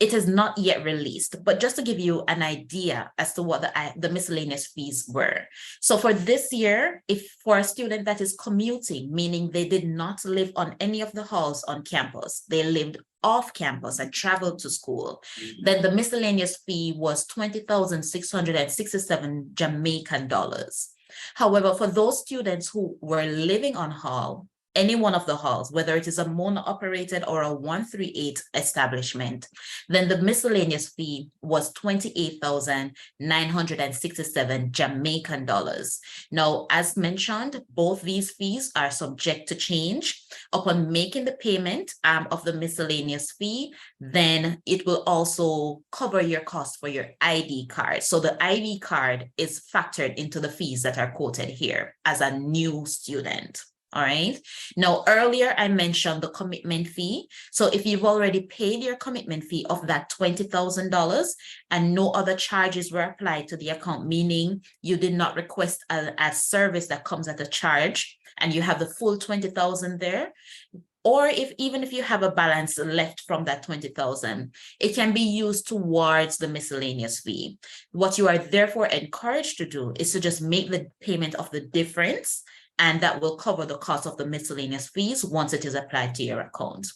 it is not yet released, but just to give you an idea as to what the miscellaneous fees were. So for this year, if for a student that is commuting, meaning they did not live on any of the halls on campus, they lived off campus and traveled to school, then the miscellaneous fee was 20,667 Jamaican dollars. However, for those students who were living on hall, any one of the halls, whether it is a Mona operated or a 138 establishment, then the miscellaneous fee was 28,967 Jamaican dollars. Now, as mentioned, both these fees are subject to change. Upon making the payment of the miscellaneous fee, then it will also cover your cost for your ID card. So the ID card is factored into the fees that are quoted here as a new student. All right. Now, earlier I mentioned the commitment fee. So if you've already paid your commitment fee of that $20,000 and no other charges were applied to the account, meaning you did not request a service that comes at a charge and you have the full 20,000 there, or even if you have a balance left from that 20,000, it can be used towards the miscellaneous fee. What you are therefore encouraged to do is to just make the payment of the difference, and that will cover the cost of the miscellaneous fees once it is applied to your account.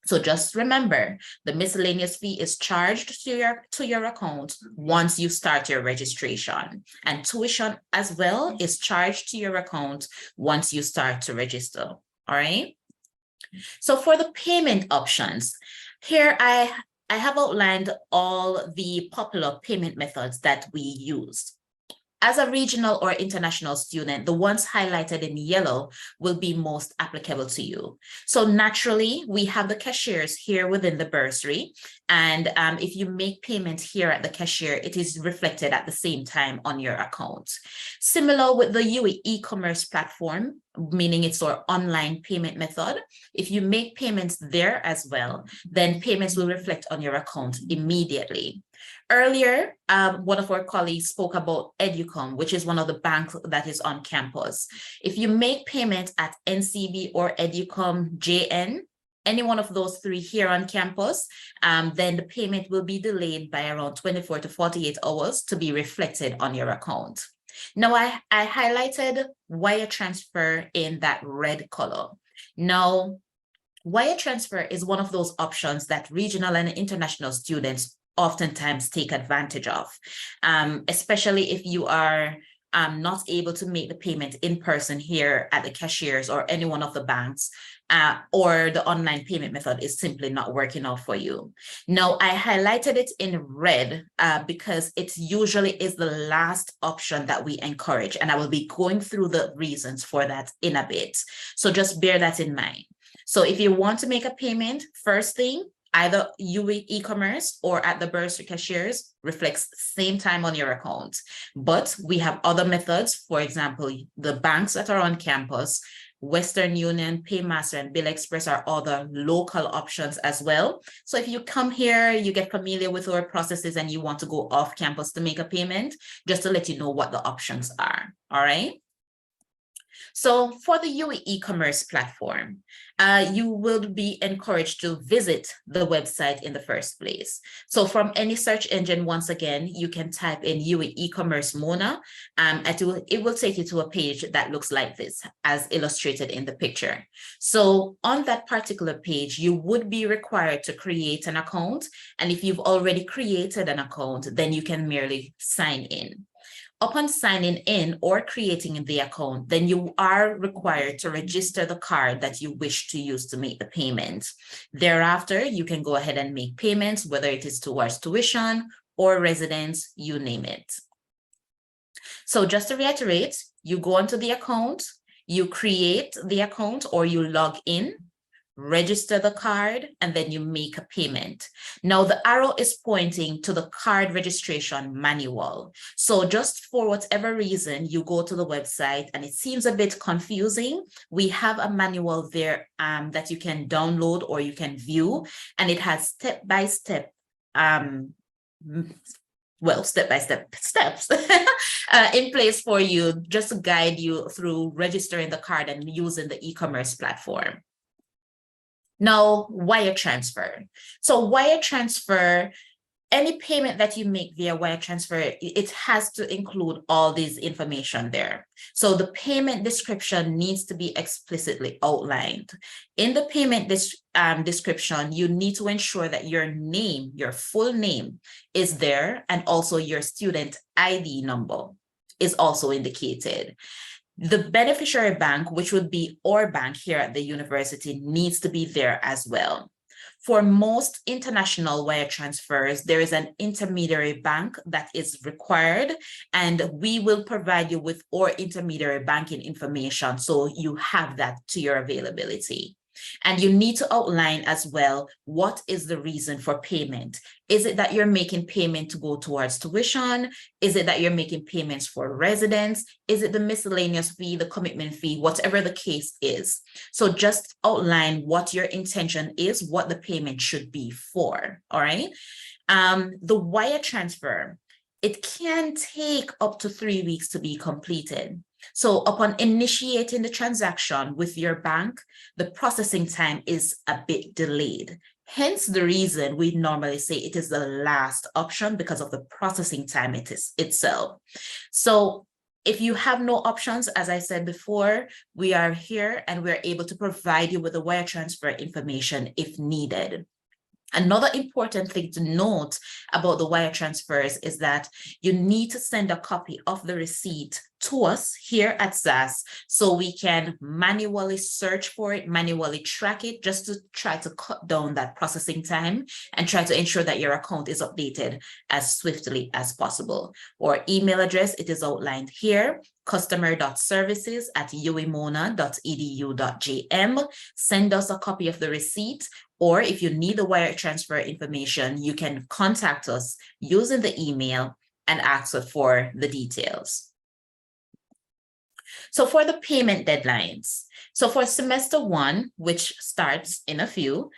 So just remember, the miscellaneous fee is charged to your account once you start your registration, and tuition as well is charged to your account once you start to register. All right. So for the payment options, here I have outlined all the popular payment methods that we use. As a regional or international student, the ones highlighted in yellow will be most applicable to you. So naturally, we have the cashiers here within the bursary. And if you make payment here at the cashier, it is reflected at the same time on your account. Similar with the UWI e-commerce platform, meaning it's our online payment method. If you make payments there as well, then payments will reflect on your account immediately. Earlier, one of our colleagues spoke about Educom, which is one of the banks that is on campus. If you make payment at NCB or Educom JN, any one of those three here on campus, then the payment will be delayed by around 24 to 48 hours to be reflected on your account. Now, I highlighted wire transfer in that red color. Now, wire transfer is one of those options that regional and international students oftentimes take advantage of, especially if you are not able to make the payment in person here at the cashiers or any one of the banks, or the online payment method is simply not working out for you. Now, I highlighted it in red because it usually is the last option that we encourage, and I will be going through the reasons for that in a bit. So just bear that in mind. So if you want to make a payment, first thing, either UWI e-commerce or at the bursary cashiers reflects same time on your account. But we have other methods, for example, the banks that are on campus, Western Union, Paymaster, and Bill Express are other local options as well. So if you come here, you get familiar with our processes and you want to go off campus to make a payment, just to let you know what the options are, all right? So for the UWI e-commerce platform, you will be encouraged to visit the website in the first place. So from any search engine, once again, you can type in UWI e-commerce Mona, and it will take you to a page that looks like this, as illustrated in the picture. So on that particular page, you would be required to create an account. And if you've already created an account, then you can merely sign in. Upon signing in or creating the account, then you are required to register the card that you wish to use to make the payment. Thereafter, you can go ahead and make payments, whether it is towards tuition or residence, you name it. So just to reiterate, you go onto the account, you create the account or you log in, register the card, and then you make a payment. Now the arrow is pointing to the card registration manual. So just for whatever reason, you go to the website and it seems a bit confusing, we have a manual there that you can download or you can view, and it has step-by-step step-by-step steps in place for you, just to guide you through registering the card and using the e-commerce platform. Now, wire transfer. So wire transfer, any payment that you make via wire transfer, it has to include all this information there. So the payment description needs to be explicitly outlined. In the payment description, you need to ensure that your name, your full name is there, and also your student ID number is also indicated. The beneficiary bank, which would be our bank here at the university, needs to be there as well. For most international wire transfers, there is an intermediary bank that is required, and we will provide you with our intermediary banking information so you have that to your availability. And you need to outline as well, what is the reason for payment? Is it that you're making payment to go towards tuition? Is it that you're making payments for residence? Is it the miscellaneous fee, the commitment fee, whatever the case is? So just outline what your intention is, what the payment should be for, all right? The wire transfer, it can take up to 3 weeks to be completed. So upon initiating the transaction with your bank, the processing time is a bit delayed. Hence the reason we normally say it is the last option, because of the processing time itself. So if you have no options, as I said before, we are here and we're able to provide you with the wire transfer information if needed. Another important thing to note about the wire transfers is that you need to send a copy of the receipt to us here at SAS so we can manually search for it, manually track it, just to try to cut down that processing time and try to ensure that your account is updated as swiftly as possible. Our email address, it is outlined here, customer.services@uwimona.edu.jm. Send us a copy of the receipt, or if you need the wire transfer information, you can contact us using the email and ask us for the details. So for the payment deadlines, so for semester one, which starts in a few,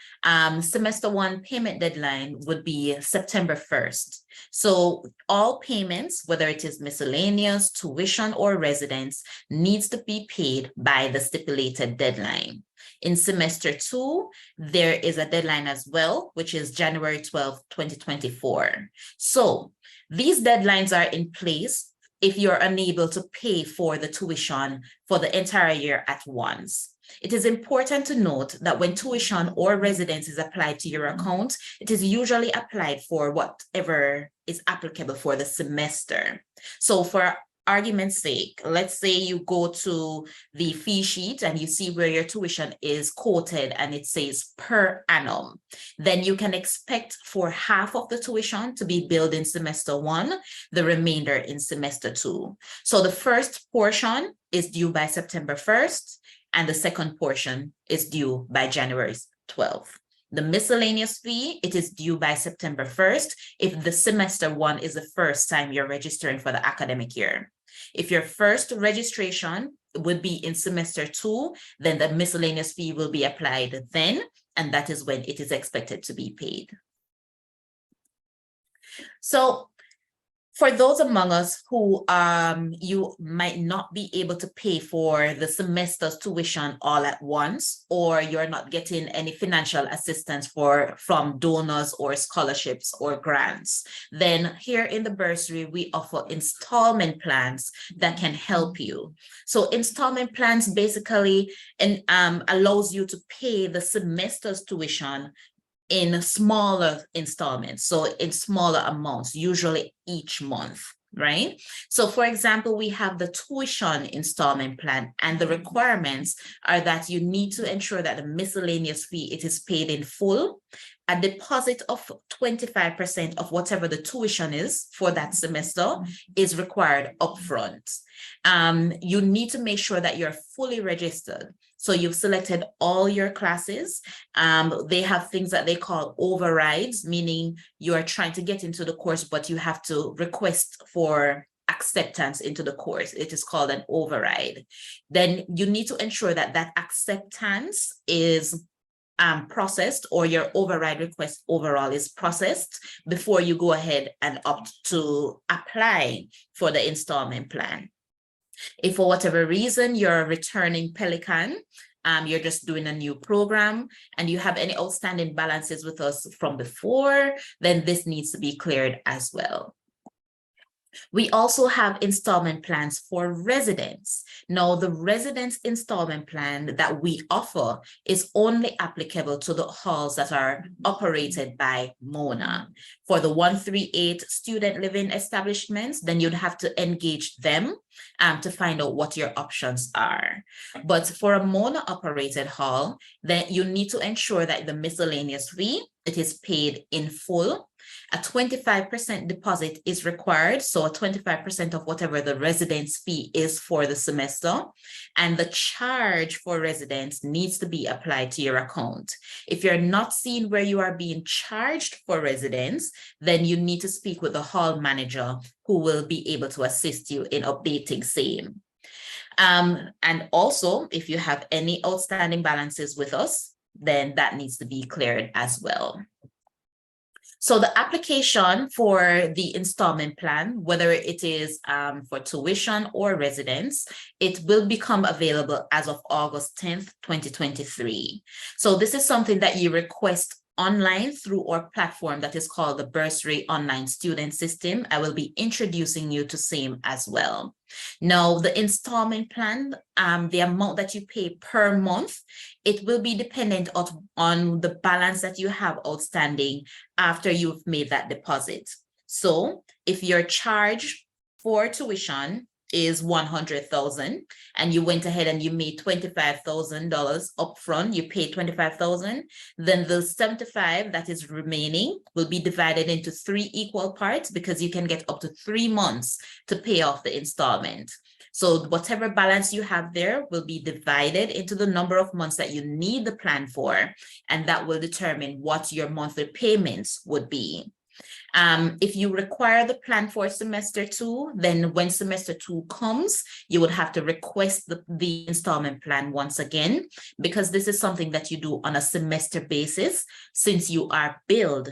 semester one payment deadline would be September 1st. So all payments, whether it is miscellaneous, tuition, or residence, needs to be paid by the stipulated deadline. In semester two, there is a deadline as well, which is January 12th, 2024. So these deadlines are in place if you're unable to pay for the tuition for the entire year at once. It is important to note that when tuition or residence is applied to your account, it is usually applied for whatever is applicable for the semester. So for argument's sake, let's say you go to the fee sheet and you see where your tuition is quoted and it says per annum, then you can expect for half of the tuition to be billed in semester one, the remainder in semester two. So the first portion is due by September 1st, and the second portion is due by January 12th. The miscellaneous fee, it is due by September 1st if the semester one is the first time you're registering for the academic year. If your first registration would be in semester two, then the miscellaneous fee will be applied then, and that is when it is expected to be paid. So for those among us who you might not be able to pay for the semester's tuition all at once, or you're not getting any financial assistance from donors or scholarships or grants, then here in the bursary, we offer installment plans that can help you. So installment plans basically allows you to pay the semester's tuition in smaller installments, so in smaller amounts, usually each month, right? So for example, we have the tuition installment plan, and the requirements are that you need to ensure that the miscellaneous fee, it is paid in full. A deposit of 25% of whatever the tuition is for that semester is required upfront. You need to make sure that you're fully registered. So you've selected all your classes. They have things that they call overrides, meaning you are trying to get into the course, but you have to request for acceptance into the course. It is called an override. Then you need to ensure that that acceptance is processed, or your override request overall is processed before you go ahead and opt to apply for the installment plan. If for whatever reason you're a returning Pelican, you're just doing a new program and you have any outstanding balances with us from before, then this needs to be cleared as well. We also have installment plans for residents. Now, the residence installment plan that we offer is only applicable to the halls that are operated by MONA. For the 138 student living establishments, then you'd have to engage them to find out what your options are. But for a MONA operated hall, then you need to ensure that the miscellaneous fee, it is paid in full. A 25% deposit is required, so a 25% of whatever the residence fee is for the semester, and the charge for residents needs to be applied to your account. If you're not seeing where you are being charged for residents, then you need to speak with the hall manager, who will be able to assist you in updating same. And also, if you have any outstanding balances with us, then that needs to be cleared as well. So the application for the installment plan, whether it is for tuition or residence, it will become available as of August 10th, 2023. So this is something that you request online through our platform that is called the Bursary Online Student System. I will be introducing you to same as well. Now, the installment plan, the amount that you pay per month, it will be dependent on the balance that you have outstanding after you've made that deposit. So if your charge for tuition is $100,000 and you went ahead and you made $25,000 upfront, you paid $25,000, then the 75 that is remaining will be divided into 3 equal parts, because you can get up to 3 months to pay off the installment. So whatever balance you have there will be divided into the number of months that you need the plan for, and that will determine what your monthly payments would be. If you require the plan for semester 2, then when semester 2 comes, you would have to request the installment plan once again, because this is something that you do on a semester basis, since you are billed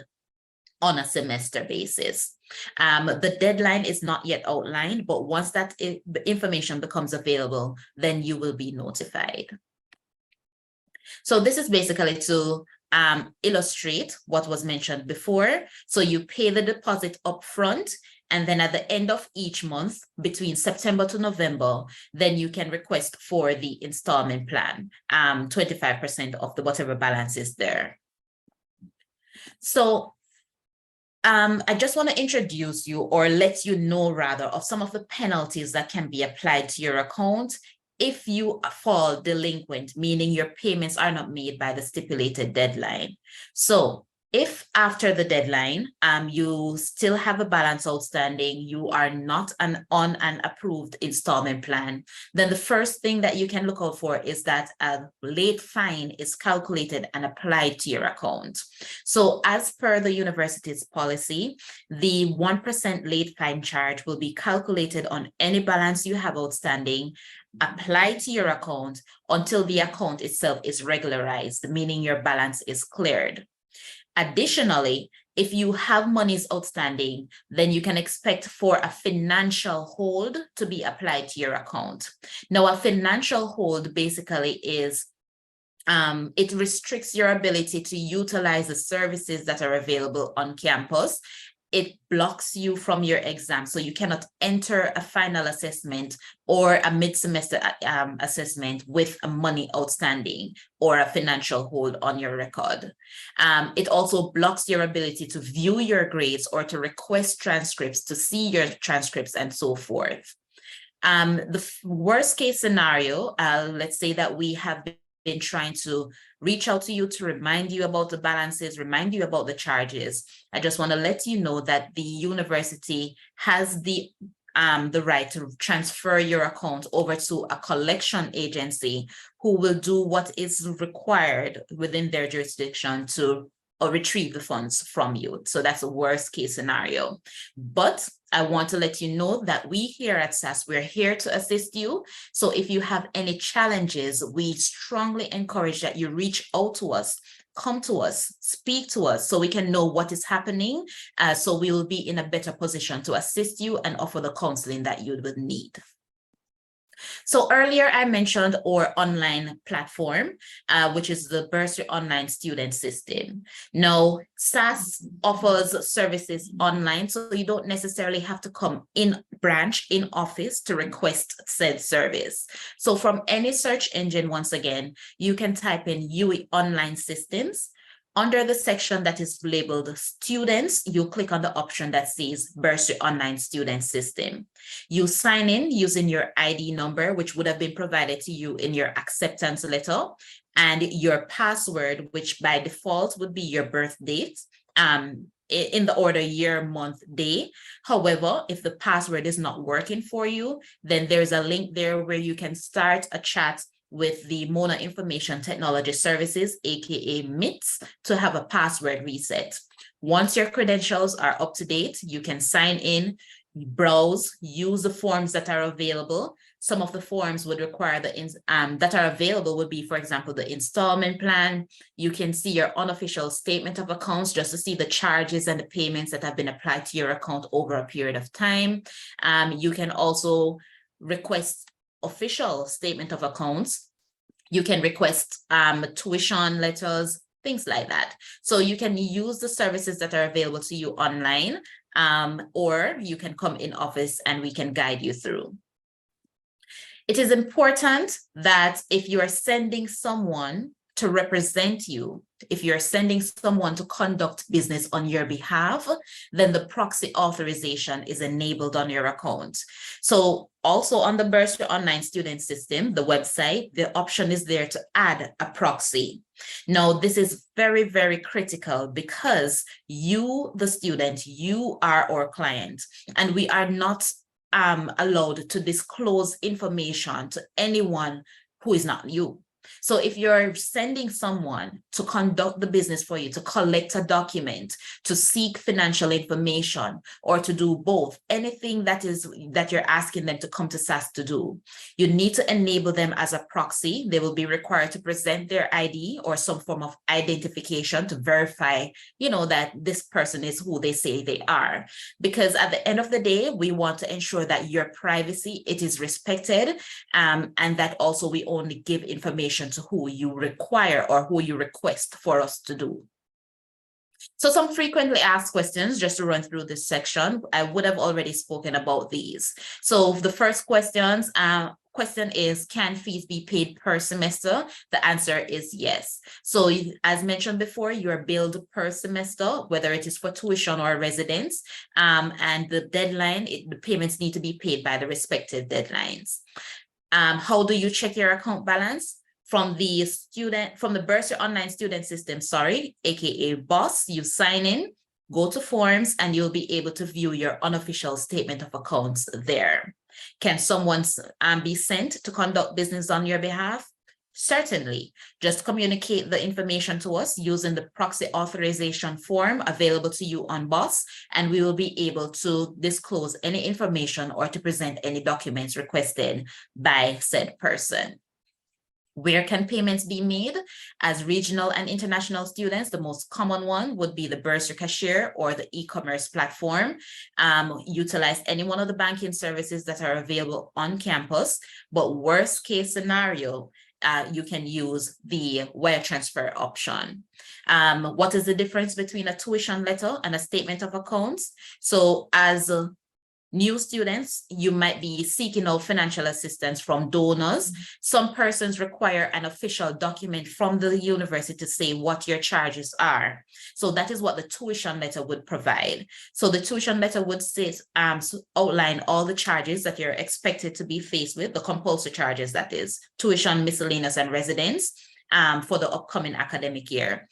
on a semester basis. The deadline is not yet outlined, but once that information becomes available, then you will be notified. So this is basically to illustrate what was mentioned before. So you pay the deposit up front, and then at the end of each month, between September to November, then you can request for the installment plan, 25% of the whatever balance is there. So I just want to introduce you, or let you know rather, of some of the penalties that can be applied to your account if you fall delinquent, meaning your payments are not made by the stipulated deadline. So if after the deadline, you still have a balance outstanding, you are not on an approved installment plan, then the first thing that you can look out for is that a late fine is calculated and applied to your account. So as per the university's policy, the 1% late fine charge will be calculated on any balance you have outstanding, applied to your account until the account itself is regularized, meaning your balance is cleared. Additionally, if you have monies outstanding, then you can expect for a financial hold to be applied to your account. Now, a financial hold basically is it restricts your ability to utilize the services that are available on campus it blocks you from your exam. So you cannot enter a final assessment or a mid-semester assessment with a money outstanding or a financial hold on your record. It also blocks your ability to view your grades or to request transcripts, to see your transcripts and so forth. The worst case scenario, let's say that we have been trying to reach out to you to remind you about the balances, remind you about the charges. I just want to let you know that the university has the right to transfer your account over to a collection agency who will do what is required within their jurisdiction to retrieve the funds from you. So that's a worst case scenario. But I want to let you know that we here at SAS, we're here to assist you. So if you have any challenges, we strongly encourage that you reach out to us, come to us, speak to us so we can know what is happening. So we will be in a better position to assist you and offer the counseling that you would need. So earlier I mentioned our online platform, which is the Bursary Online Student System. Now, SAS offers services online, so you don't necessarily have to come in branch, in office to request said service. So from any search engine, once again, you can type in UWI Online Systems. Under the section that is labeled Students, you click on the option that says Bursary Online Student System. You sign in using your ID number, which would have been provided to you in your acceptance letter, and your password, which by default would be your birth date, in the order year, month, day. However, if the password is not working for you, then there's a link there where you can start a chat with the Mona Information Technology Services, aka MITS, to have a password reset. Once your credentials are up to date, you can sign in, browse, use the forms that are available. Some of the forms would require that are available would be, for example, the installment plan. You can see your unofficial statement of accounts just to see the charges and the payments that have been applied to your account over a period of time. You can also request official statement of accounts. You can request tuition letters, things like that. So you can use the services that are available to you online, or you can come in office and we can guide you through. It is important that if you are sending someone to represent you, if you're sending someone to conduct business on your behalf, then the proxy authorization is enabled on your account. So also on the Bursary Online Student System, the website, the option is there to add a proxy. Now, this is very, very critical because you, the student, you are our client, and we are not allowed to disclose information to anyone who is not you. So if you're sending someone to conduct the business for you, to collect a document, to seek financial information, or to do both, anything that you're asking them to come to SAS to do, you need to enable them as a proxy. They will be required to present their ID or some form of identification to verify, that this person is who they say they are. Because at the end of the day, we want to ensure that your privacy, it is respected, and that also we only give information to who you require or who you request for us to do. So some frequently asked questions, just to run through this section. I would have already spoken about these. So the first question is, can fees be paid per semester? The answer is yes. So as mentioned before, you're billed per semester, whether it is for tuition or residence, and the deadline, the payments need to be paid by the respective deadlines. How do you check your account balance? From the Bursary Online Student System, aka BOSS, you sign in, go to forms, and you'll be able to view your unofficial statement of accounts there. Can someone be sent to conduct business on your behalf? Certainly. Just communicate the information to us using the proxy authorization form available to you on BOSS, and we will be able to disclose any information or to present any documents requested by said person. Where can payments be made? As regional and international students, the most common one would be the Bursary Cashier or the e-commerce platform. Utilize any one of the banking services that are available on campus, but worst case scenario, you can use the wire transfer option. What is the difference between a tuition letter and a statement of accounts? So as new students, you might be seeking out financial assistance from donors. Some persons require an official document from the university to say what your charges are. So that is what the tuition letter would provide. So the tuition letter would say, outline all the charges that you're expected to be faced with, the compulsory charges, that is, tuition, miscellaneous, and residence for the upcoming academic year.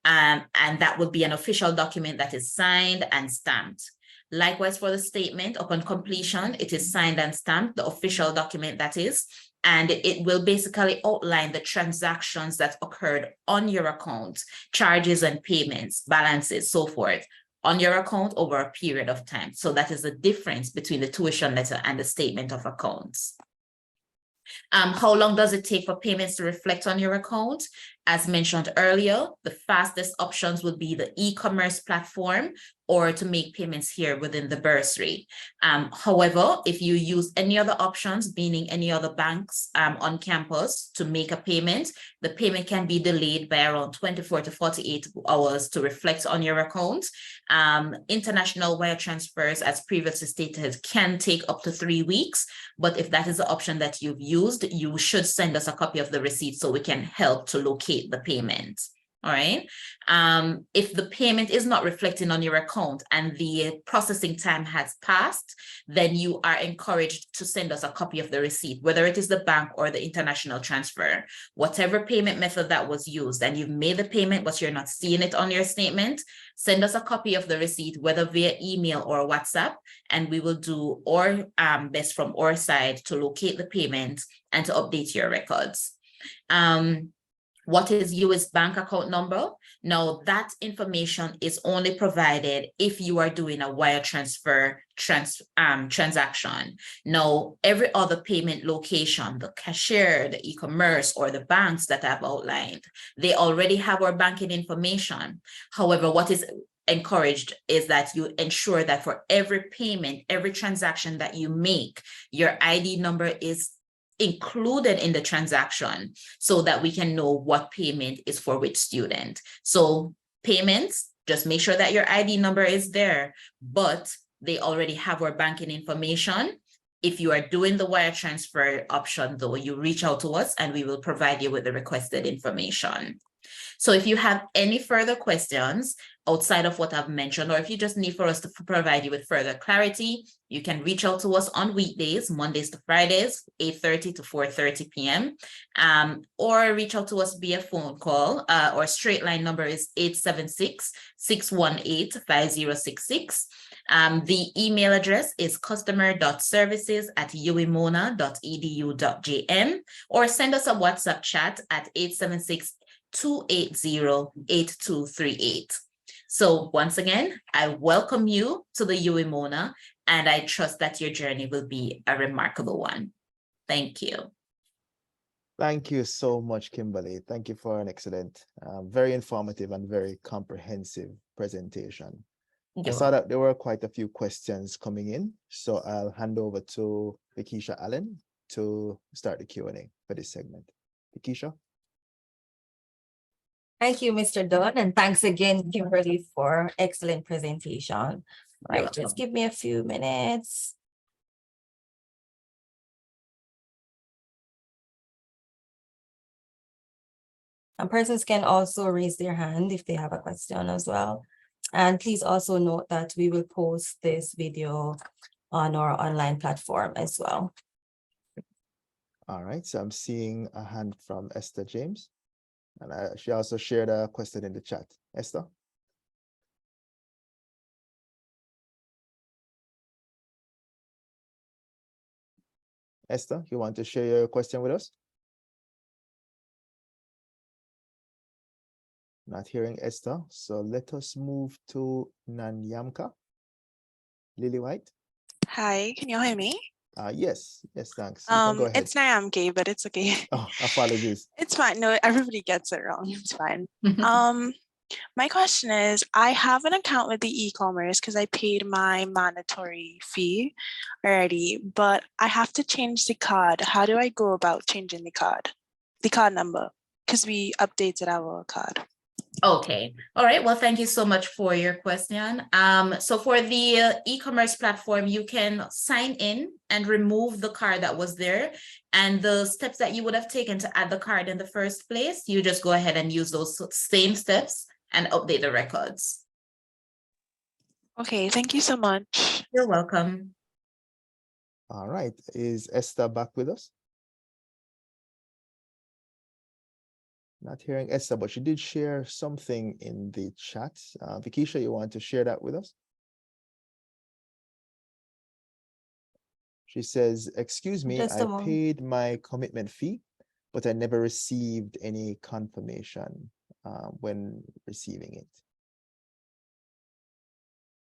And that would be an official document that is signed and stamped. Likewise, for the statement, upon completion, it is signed and stamped, the official document that is, and it will basically outline the transactions that occurred on your account, charges and payments, balances, so forth, on your account over a period of time. So that is the difference between the tuition letter and the statement of accounts. How long does it take for payments to reflect on your account? As mentioned earlier, the fastest options would be the e-commerce platform or to make payments here within the bursary. However, if you use any other options, meaning any other banks on campus to make a payment, the payment can be delayed by around 24 to 48 hours to reflect on your account. International wire transfers, as previously stated, can take up to 3 weeks, but if that is the option that you've used, you should send us a copy of the receipt so we can help to locate the payment. All right. If the payment is not reflecting on your account and the processing time has passed, then you are encouraged to send us a copy of the receipt, whether it is the bank or the international transfer, whatever payment method that was used, and you've made the payment, but you're not seeing it on your statement, send us a copy of the receipt, whether via email or WhatsApp, and we will do our best from our side to locate the payment and to update your records. What is US bank account number? Now that information is only provided if you are doing a wire transfer transaction. Now, every other payment location, the cashier, the e-commerce, or the banks that I've outlined, they already have our banking information. However, what is encouraged is that you ensure that for every payment, every transaction that you make, your ID number is included in the transaction so that we can know what payment is for which student. So payments, just make sure that your ID number is there, but they already have our banking information. If you are doing the wire transfer option though, you reach out to us and we will provide you with the requested information. So if you have any further questions outside of what I've mentioned, or if you just need for us to provide you with further clarity, you can reach out to us on weekdays, Mondays to Fridays, 8:30 to 4:30 p.m. Or reach out to us via phone call. Our straight line number is 876-618-5066. The email address is customer.services@uwimona.edu.jm, or send us a WhatsApp chat at 876-280-8238. So once again, I welcome you to the UWI, and I trust that your journey will be a remarkable one. Thank you. Thank you so much, Kimberly. Thank you for an excellent, very informative and very comprehensive presentation. I saw that there were quite a few questions coming in, so I'll hand over to Vikisha Allen to start the Q&A for this segment. Vikisha? Thank you, Mr. Dunn, and thanks again, Kimberly, for excellent presentation. Right, just give me a few minutes. And persons can also raise their hand if they have a question as well. And please also note that we will post this video on our online platform as well. All right, so I'm seeing a hand from Esther James. And she also shared a question in the chat. Esther? Esther, you want to share your question with us? Not hearing Esther, so let us move to Nanyamka. Lily White? Hi, can you hear me? Yes, thanks. You can go ahead. It's Nayamke, but it's okay. Oh, apologies. It's fine. No, everybody gets it wrong. It's fine. My question is, I have an account with the e-commerce because I paid my mandatory fee already, but I have to change the card. How do I go about changing the card? the card number because we updated our card. Okay. All right. Well, thank you so much for your question. So for the e-commerce platform, you can sign in and remove the card that was there. And the steps that you would have taken to add the card in the first place, you just go ahead and use those same steps and update the records. Okay, thank you so much. You're welcome. All right. Is Esther back with us? Not hearing Esther, but she did share something in the chat. Vikisha, you want to share that with us? She says, excuse me, Just a I moment. paid my commitment fee, but I never received any confirmation when receiving it.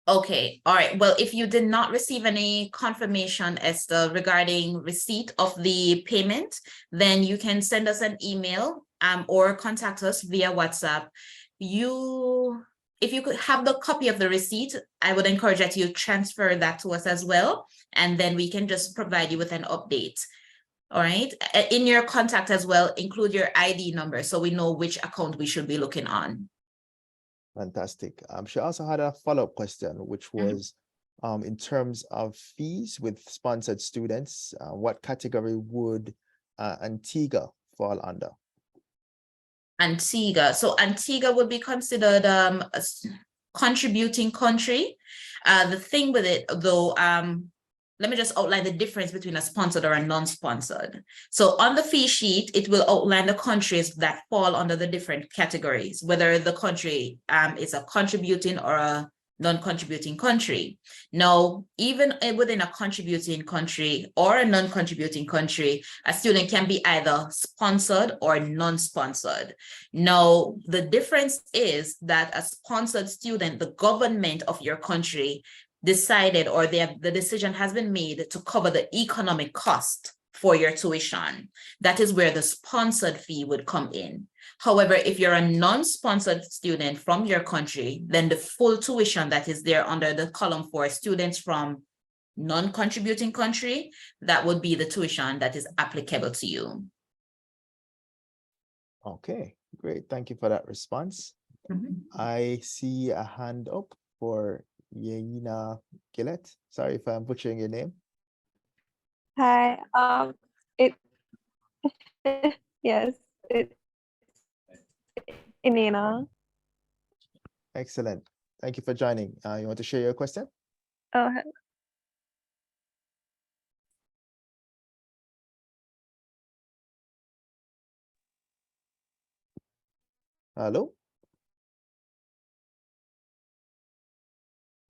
Okay, all right. Well, if you did not receive any confirmation, Esther, regarding receipt of the payment, then you can send us an email or contact us via WhatsApp. If you could have the copy of the receipt, I would encourage that you transfer that to us as well, and then we can just provide you with an update. All right. In your contact as well, include your ID number so we know which account we should be looking on. Fantastic. She also had a follow-up question, which was in terms of fees with sponsored students, what category would Antigua fall under? Antigua. So Antigua would be considered a contributing country. The thing with it, though, let me just outline the difference between a sponsored or a non-sponsored. So on the fee sheet, it will outline the countries that fall under the different categories, whether the country is a contributing or a non-contributing country. Now, even within a contributing country or a non-contributing country, a student can be either sponsored or non-sponsored. Now, the difference is that a sponsored student, the government of your country decided, or the decision has been made to cover the economic cost for your tuition. That is where the sponsored fee would come in. However, if you're a non-sponsored student from your country, then the full tuition that is there under the column for students from non-contributing country, that would be the tuition that is applicable to you. Okay, great. Thank you for that response. I see a hand up for Yeina Gillette. Sorry if I'm butchering your name. Hi, yes, it's Inina. Excellent. Thank you for joining. You want to share your question? Oh, Hello?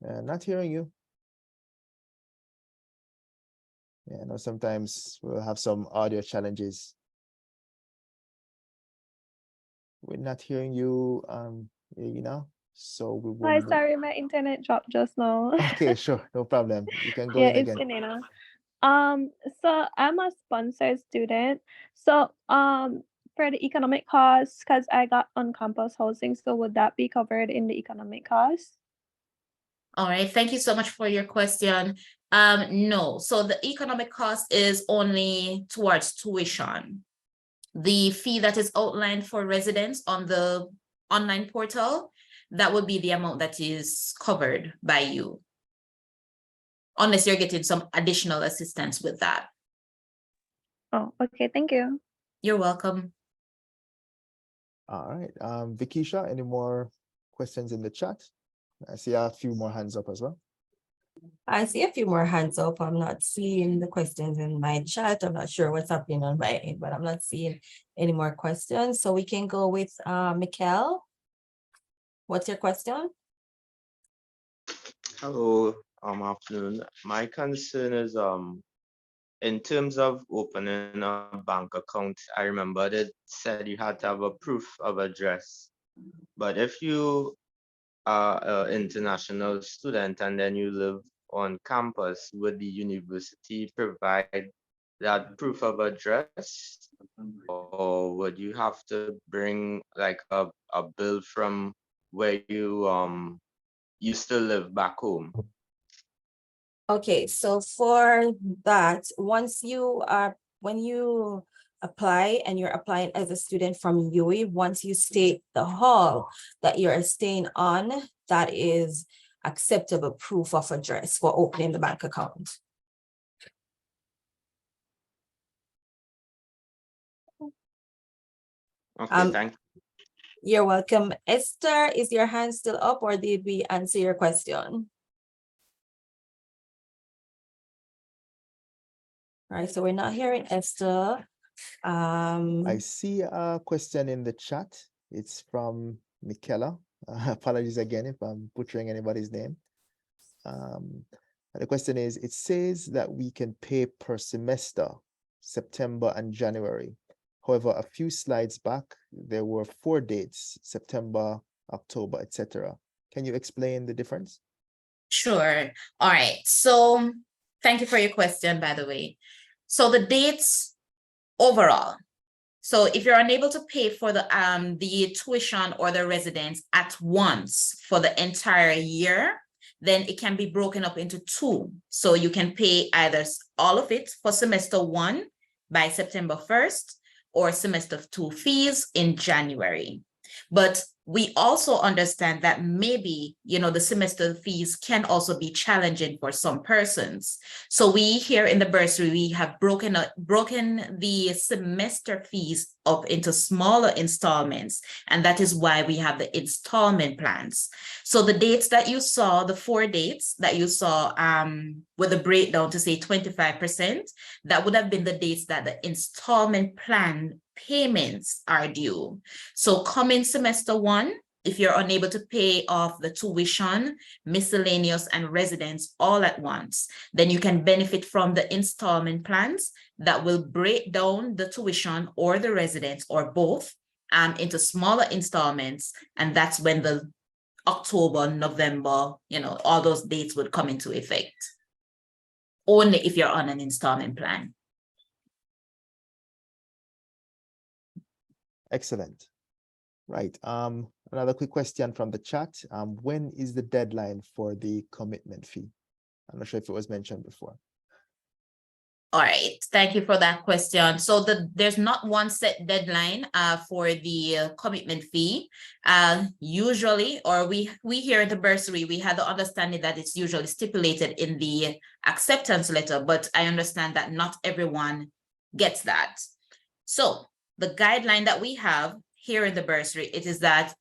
Not hearing you. Yeah, no, sometimes we'll have some audio challenges. We're not hearing you, so we will hi, move. sorry, my internet dropped just now. Okay, sure, no problem. You can go Yeah, in it's again. Inina. So I'm a sponsored student. So, for the economic costs, because I got on-campus housing, so would that be covered in the economic costs? All right, thank you so much for your question. No, so the economic cost is only towards tuition. The fee that is outlined for residents on the online portal, that would be the amount that is covered by you, unless you're getting some additional assistance with that. Oh, okay, thank you. You're welcome. All right, Vikisha, any more questions in the chat? I see a few more hands up as well. I see a few more hands up. I'm not seeing the questions in my chat. I'm not sure what's happening on my end, but I'm not seeing any more questions. So we can go with Mikkel. What's your question? Hello, afternoon. My concern is in terms of opening a bank account, I remember it said you had to have a proof of address. But if you are an international student and then you live on campus, would the university provide that proof of address? Or would you have to bring like a bill from where you still live back home? Okay, so for that, once you are, when you apply and you're applying as a student from UWI, once you state the hall that you're staying on, that is acceptable proof of address for opening the bank account. Okay, thank you. You're welcome. Esther, is your hand still up or did we answer your question? All right, so we're not hearing Esther. I see a question in the chat. It's from Michaela. Apologies again if I'm butchering anybody's name. The question is, it says that we can pay per semester, September and January. However, a few slides back, there were 4 dates, September, October, etc. Can you explain the difference? Sure. All right. So thank you for your question, by the way. So the dates overall. So if you're unable to pay for the tuition or the residence at once for the entire year, then it can be broken up into 2. So you can pay either all of it for semester 1 by September 1st or semester 2 fees in January. But we also understand that maybe, the semester fees can also be challenging for some persons. So we here in the bursary, we have broken the semester fees up into smaller installments. And that is why we have the installment plans. So the dates that you saw, the 4 dates that you saw with a breakdown to say 25%, that would have been the dates that the installment plan payments are due. So coming semester 1, if you're unable to pay off the tuition, miscellaneous, and residence all at once, then you can benefit from the installment plans that will break down the tuition or the residence or both into smaller installments. And that's when the October, November, all those dates would come into effect. Only if you're on an installment plan. Excellent. Right. Another quick question from the chat. When is the deadline for the commitment fee? I'm not sure if it was mentioned before. All right, thank you for that question. So there's not one set deadline for the commitment fee. Usually, or we here at the bursary, we had the understanding that it's usually stipulated in the acceptance letter, but I understand that not everyone gets that. So the guideline that we have here in the bursary, it is that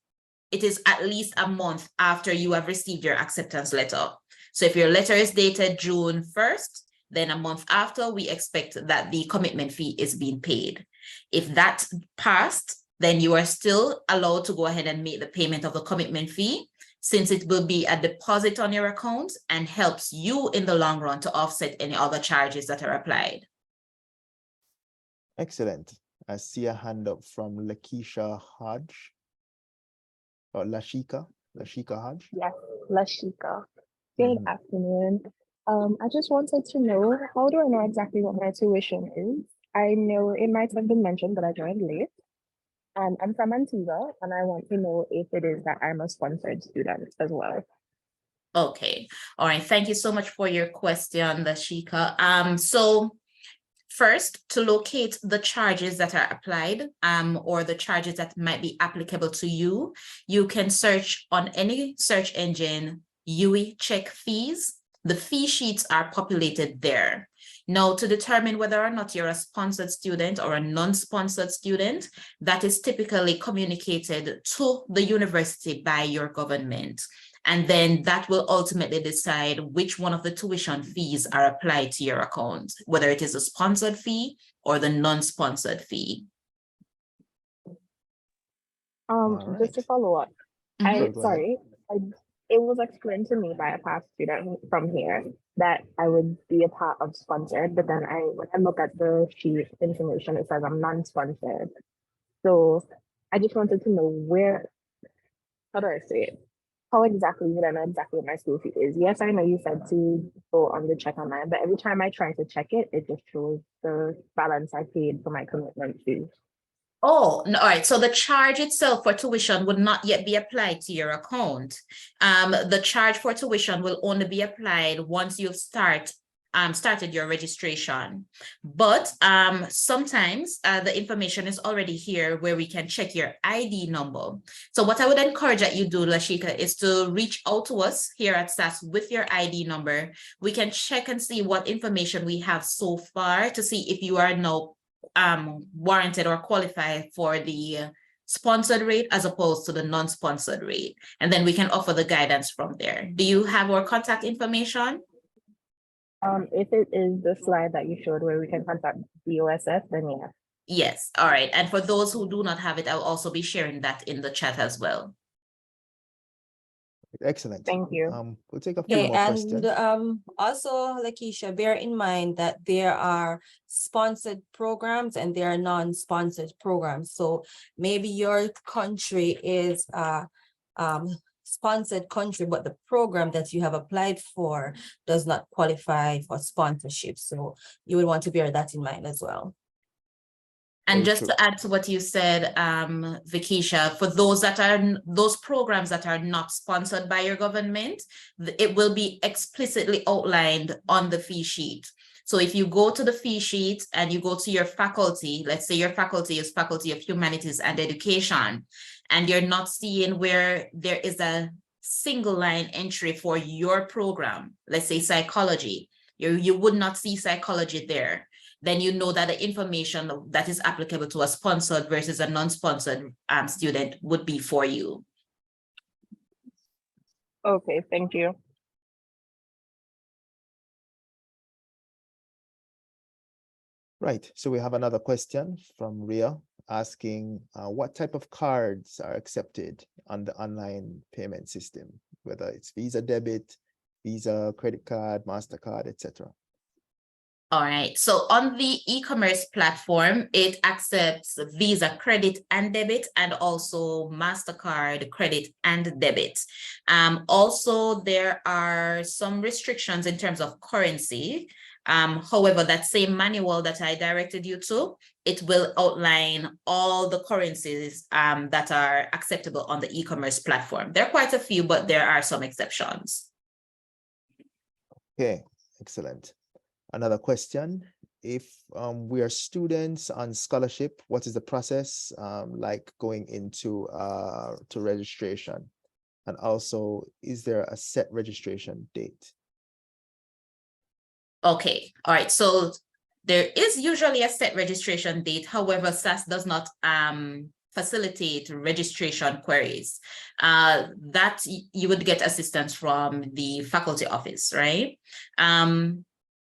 it is at least a month after you have received your acceptance letter. So if your letter is dated June 1st, then a month after, we expect that the commitment fee is being paid. If that passed, then you are still allowed to go ahead and make the payment of the commitment fee, since it will be a deposit on your account and helps you in the long run to offset any other charges that are applied. Excellent. I see a hand up from Lakeisha Hodge. Or Lashika Hodge. Yes, Lashika. Good afternoon. I just wanted to know, how do I know exactly what my tuition is? I know it might have been mentioned, but I joined late. I'm from Antigua, and I want to know if it is that I'm a sponsored student as well. Okay. All right. Thank you so much for your question, Lashika. So first, to locate the charges that are applied or the charges that might be applicable to you, you can search on any search engine, UWI check fees. The fee sheets are populated there. Now, to determine whether or not you're a sponsored student or a non-sponsored student, that is typically communicated to the university by your government. And then that will ultimately decide which one of the tuition fees are applied to your account, whether it is a sponsored fee or the non-sponsored fee. Just to follow up, it was explained to me by a past student from here that I would be a part of sponsored, but then when I look at the sheet information, it says I'm non-sponsored. So I just wanted to know how do I say it? How exactly would I know exactly what my school fee is? Yes, I know you said to go on the check online, but every time I try to check it, it just shows the balance I paid for my commitment fee. Oh, no, all right. So the charge itself for tuition would not yet be applied to your account. The charge for tuition will only be applied once you start started your registration. But sometimes the information is already here where we can check your ID number. So what I would encourage that you do, Lashika, is to reach out to us here at SAS with your ID number. We can check and see what information we have so far to see if you are now warranted or qualified for the sponsored rate as opposed to the non-sponsored rate. And then we can offer the guidance from there. Do you have our contact information? If it is the slide that you showed where we can contact the OSF, then yeah. Yes, all right. And for those who do not have it, I'll also be sharing that in the chat as well. Excellent. Thank you. We'll take a few Okay, more questions. and also, Lakeisha, bear in mind that there are sponsored programs and there are non-sponsored programs. So maybe your country is sponsored country, but the program that you have applied for does not qualify for sponsorship. So you would want to bear that in mind as well. And just to add to what you said, Vikisha, for those programs that are not sponsored by your government, it will be explicitly outlined on the fee sheet. So if you go to the fee sheet and you go to your faculty, let's say your faculty is Faculty of Humanities and Education, and you're not seeing where there is a single line entry for your program, let's say psychology, you would not see psychology there. Then you know that the information that is applicable to a sponsored versus a non-sponsored student would be for you. Okay, thank you. Right, so we have another question from Ria asking what type of cards are accepted on the online payment system, whether it's Visa debit, Visa credit card, MasterCard, etc. All right, so on the e-commerce platform, it accepts Visa credit and debit and also MasterCard credit and debit. Also, there are some restrictions in terms of currency. However, that same manual that I directed you to, it will outline all the currencies that are acceptable on the e-commerce platform. There are quite a few, but there are some exceptions. Okay, excellent. Another question, if we are students on scholarship, what is the process like going into to registration? And also, is there a set registration date? Okay, all right, so there is usually a set registration date. However, SAS does not facilitate registration queries. That you would get assistance from the faculty office, right?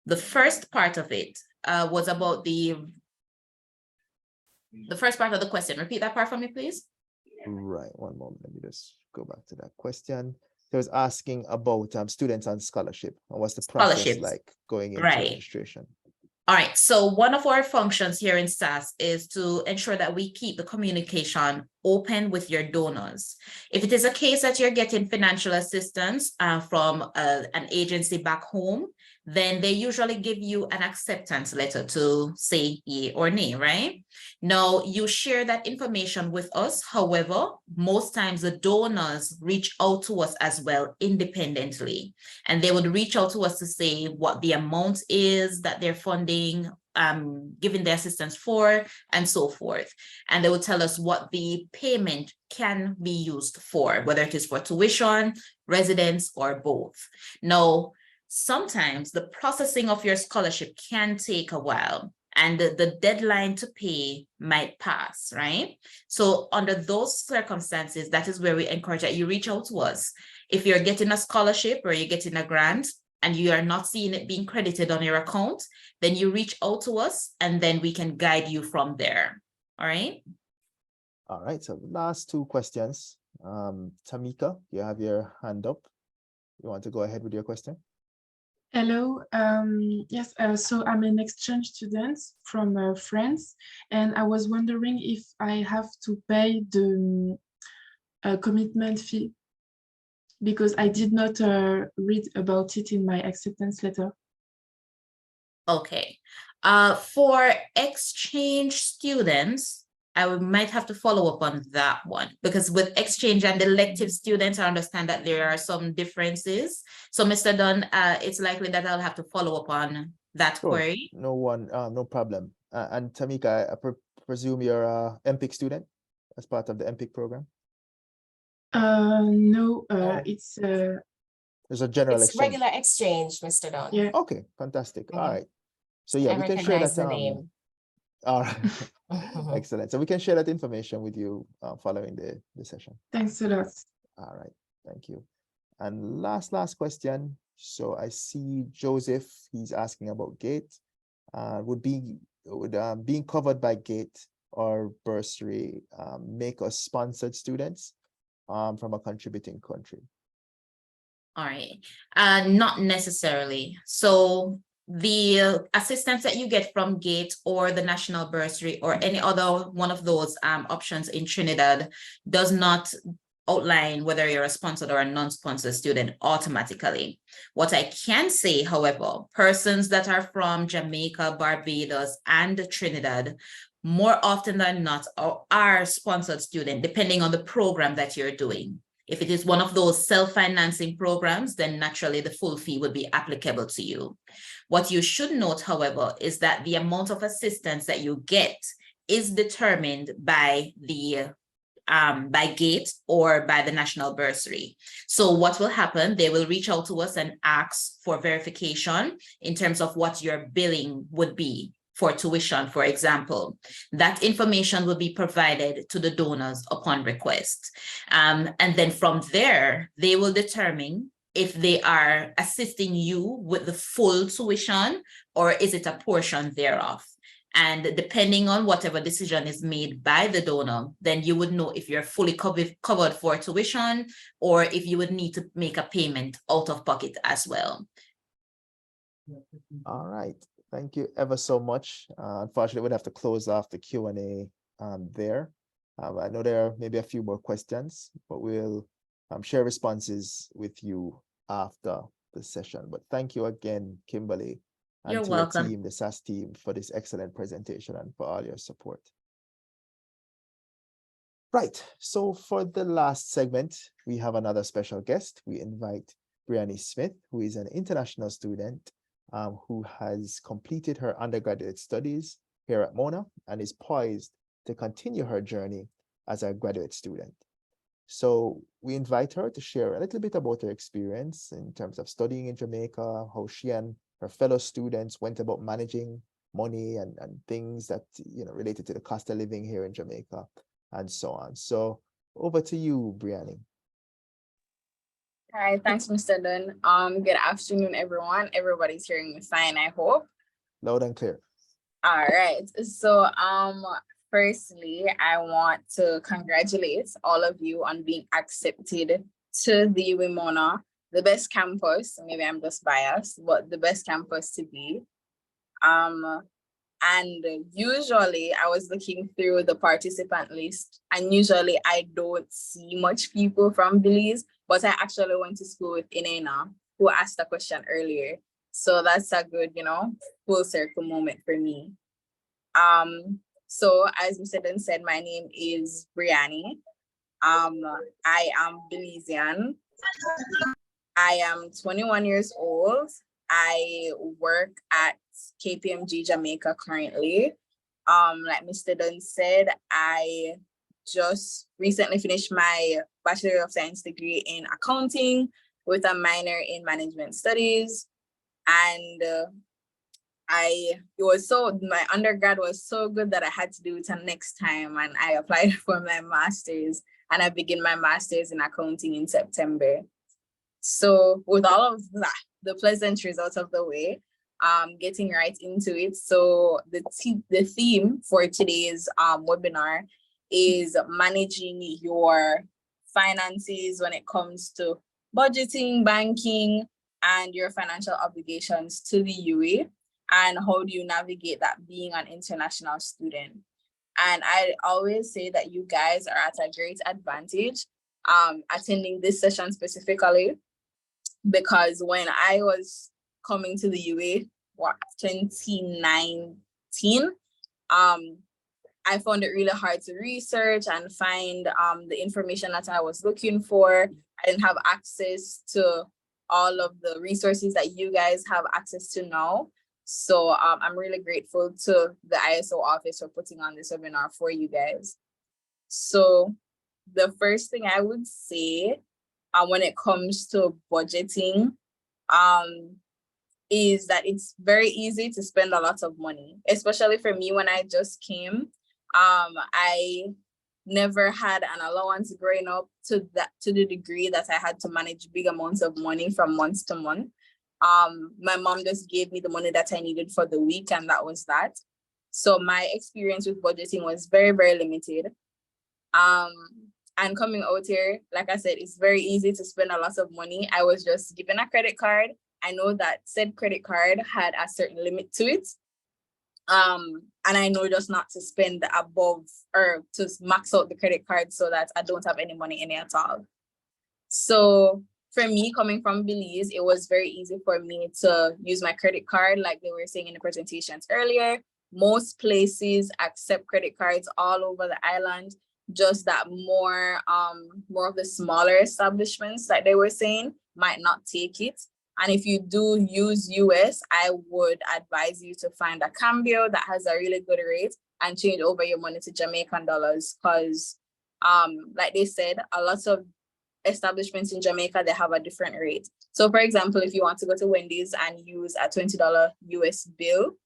The first part of it was about the first part of the question. Repeat that part for me, please. Right, one moment. Let me just go back to that question. It was asking about students on scholarship and what's the process like going into registration? All right, so one of our functions here in SAS is to ensure that we keep the communication open with your donors. If it is a case that you're getting financial assistance from an agency back home, then they usually give you an acceptance letter to say yay or nay, right? Now, you share that information with us. However, most times the donors reach out to us as well independently, and they would reach out to us to say what the amount is that they're funding, giving the assistance for, and so forth. And they will tell us what the payment can be used for, whether it is for tuition, residence, or both. Now, sometimes the processing of your scholarship can take a while and the deadline to pay might pass, right? So under those circumstances, that is where we encourage that you reach out to us. If you're getting a scholarship or you're getting a grant and you are not seeing it being credited on your account, then you reach out to us and then we can guide you from there, all right? All right, so last two questions. Tamika, you have your hand up. You want to go ahead with your question? Hello, yes, so I'm an exchange student from France, and I was wondering if I have to pay the commitment fee, because I did not read about it in my acceptance letter. Okay, for exchange students, might have to follow up on that one, because with exchange and elective students, I understand that there are some differences. So Mr. Dunn, it's likely that I'll have to follow up on that Sure. query. No problem. And Tamika, I presume you're a MPIC student as part of the MPIC program? No, it's There's a general It's exchange. regular exchange, Mr. Don. yeah. Okay, fantastic. All Mhm. right. So yeah, I we can share recognize that. the name. All right. Excellent. So we can share that information with you following the session. Thanks a lot. All right. Thank you. And last question. So I see Joseph, he's asking about GATE. Would being covered by GATE or bursary make us sponsored students from a contributing country? All right, not necessarily. So the assistance that you get from GATE or the National Bursary or any other one of those options in Trinidad does not outline whether you're a sponsored or a non-sponsored student automatically. What I can say, however, persons that are from Jamaica, Barbados, and Trinidad more often than not are sponsored students, depending on the program that you're doing. If it is one of those self-financing programs, then naturally the full fee would be applicable to you. What you should note, however, is that the amount of assistance that you get is determined by the by GATE or by the National Bursary. So what will happen, they will reach out to us and ask for verification in terms of what your billing would be for tuition, for example. That information will be provided to the donors upon request. And then from there, they will determine if they are assisting you with the full tuition or is it a portion thereof. And depending on whatever decision is made by the donor, then you would know if you're fully covered for tuition or if you would need to make a payment out of pocket as well. All right. Thank you ever so much. Unfortunately, we'd have to close off the Q&A there. I know there are maybe a few more questions, but we'll share responses with you after the session. But thank you again, Kimberly, and You're to welcome. your team, the SAS team, for this excellent presentation and for all your support. Right. So for the last segment, we have another special guest. We invite Briannie Smith, who is an international student who has completed her undergraduate studies here at Mona and is poised to continue her journey as a graduate student. So we invite her to share a little bit about her experience in terms of studying in Jamaica, how she and her fellow students went about managing money and things that, you know, related to the cost of living here in Jamaica and so on. So over to you, Briannie. Hi, thanks, Mr. Dunn. Good afternoon, everyone. Everybody's hearing me fine, I hope. Loud and clear. All right. So, firstly, I want to congratulate all of you on being accepted to the UWI Mona, the best campus. Maybe I'm just biased, but the best campus to be. And usually I was looking through the participant list, and usually I don't see much people from Belize, but I actually went to school with Inena, who asked a question earlier. So that's a good, you know, full circle moment for me. So as Mr. Dunn said, my name is Briannie. I am Belizean. I am 21 years old. I work at KPMG Jamaica currently. Like Mr. Dunn said, I just recently finished my Bachelor of Science degree in accounting with a minor in management studies. And my undergrad was so good that I had to do it next time, and I applied for my master's, and I began my master's in accounting in September. So with all of that, the pleasantries out of the way, getting right into it. So the theme for today's webinar is managing your finances when it comes to budgeting, banking, and your financial obligations to the UWI, and how do you navigate that being an international student. And I always say that you guys are at a great advantage attending this session specifically, because when I was coming to the UWI, 2019, I found it really hard to research and find the information that I was looking for. I didn't have access to all of the resources that you guys have access to now. So I'm really grateful to the ISO office for putting on this webinar for you guys. So the first thing I would say when it comes to budgeting is that it's very easy to spend a lot of money, especially for me when I just came. I never had an allowance growing up to the degree that I had to manage big amounts of money from month to month. My mom just gave me the money that I needed for the week, and that was that. So my experience with budgeting was very, very limited. And coming out here, like I said, it's very easy to spend a lot of money. I was just given a credit card. I know that said credit card had a certain limit to it. And I know just not to spend above or to max out the credit card so that I don't have any money in it at all. So for me, coming from Belize, it was very easy for me to use my credit card, like they were saying in the presentations earlier. Most places accept credit cards all over the island, just that more of the smaller establishments, like they were saying, might not take it. And if you do use US, I would advise you to find a cambio that has a really good rate and change over your money to Jamaican dollars, because like they said, a lot of establishments in Jamaica, they have a different rate. So for example, if you want to go to Wendy's and use a $20 US bill,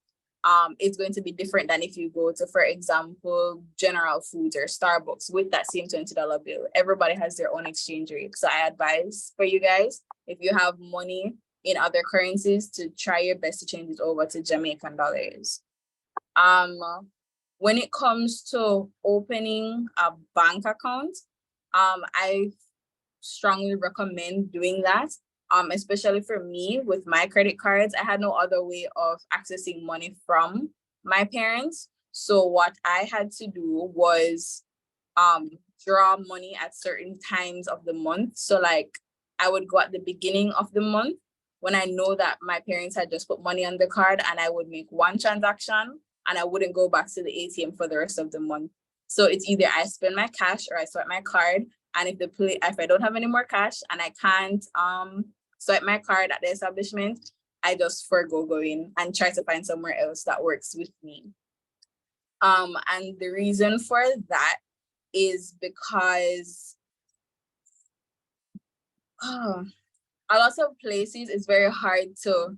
it's going to be different than if you go to, for example, General Foods or Starbucks with that same $20 bill. Everybody has their own exchange rate. So I advise for you guys, if you have money in other currencies, to try your best to change it over to Jamaican dollars. When it comes to opening a bank account, I strongly recommend doing that. Especially for me with my credit cards, I had no other way of accessing money from my parents. So what I had to do was draw money at certain times of the month. So like I would go at the beginning of the month when I know that my parents had just put money on the card, and I would make one transaction and I wouldn't go back to the ATM for the rest of the month. So it's either I spend my cash or I swipe my card. And if I don't have any more cash and I can't swipe my card at the establishment, I just forgo going and try to find somewhere else that works with me. And the reason for that is because a lot of places it's very hard to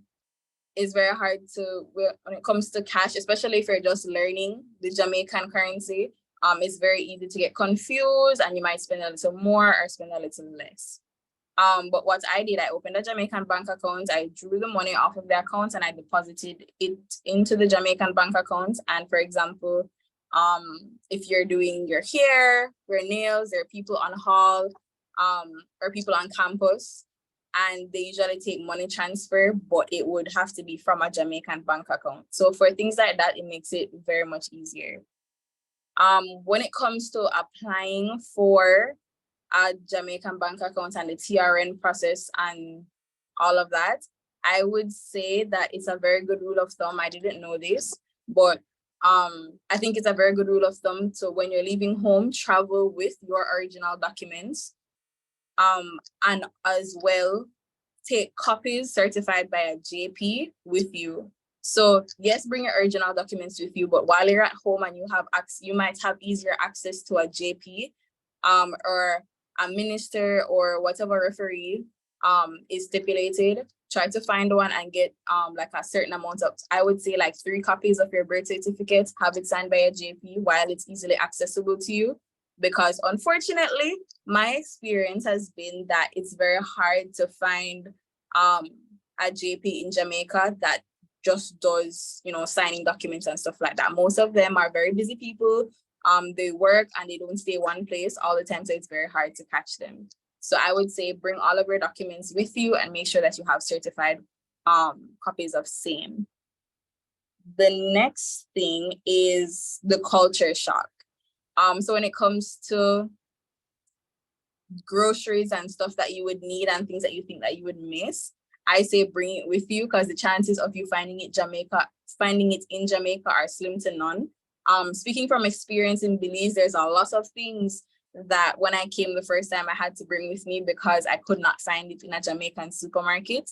when it comes to cash, especially if you're just learning the Jamaican currency. It's very easy to get confused, and you might spend a little more or spend a little less. But what I did, I opened a Jamaican bank account. I drew the money off of the account and I deposited it into the Jamaican bank account. And for example, if you're doing your hair, your nails, there are people on hall, or people on campus, and they usually take money transfer, but it would have to be from a Jamaican bank account. So for things like that, it makes it very much easier. When it comes to applying for a Jamaican bank account and the TRN process and all of that, I would say that it's a very good rule of thumb. I didn't know this, but I think it's a very good rule of thumb to, when you're leaving home, travel with your original documents, and as well take copies certified by a JP with you. So yes, bring your original documents with you, but while you're at home and you might have easier access to a JP, or a minister or whatever referee is stipulated, try to find one and get like a certain amount of, I would say like 3 copies of your birth certificate, have it signed by a JP while it's easily accessible to you. Because unfortunately, my experience has been that it's very hard to find a JP in Jamaica that just does, signing documents and stuff like that. Most of them are very busy people. They work and they don't stay one place all the time, so it's very hard to catch them. So I would say bring all of your documents with you and make sure that you have certified copies of same. The next thing is the culture shock. So when it comes to groceries and stuff that you would need and things that you think that you would miss, I say bring it with you, because the chances of you finding it in Jamaica are slim to none. Speaking from experience in Belize, there's a lot of things that when I came the first time I had to bring with me because I could not find it in a Jamaican supermarket.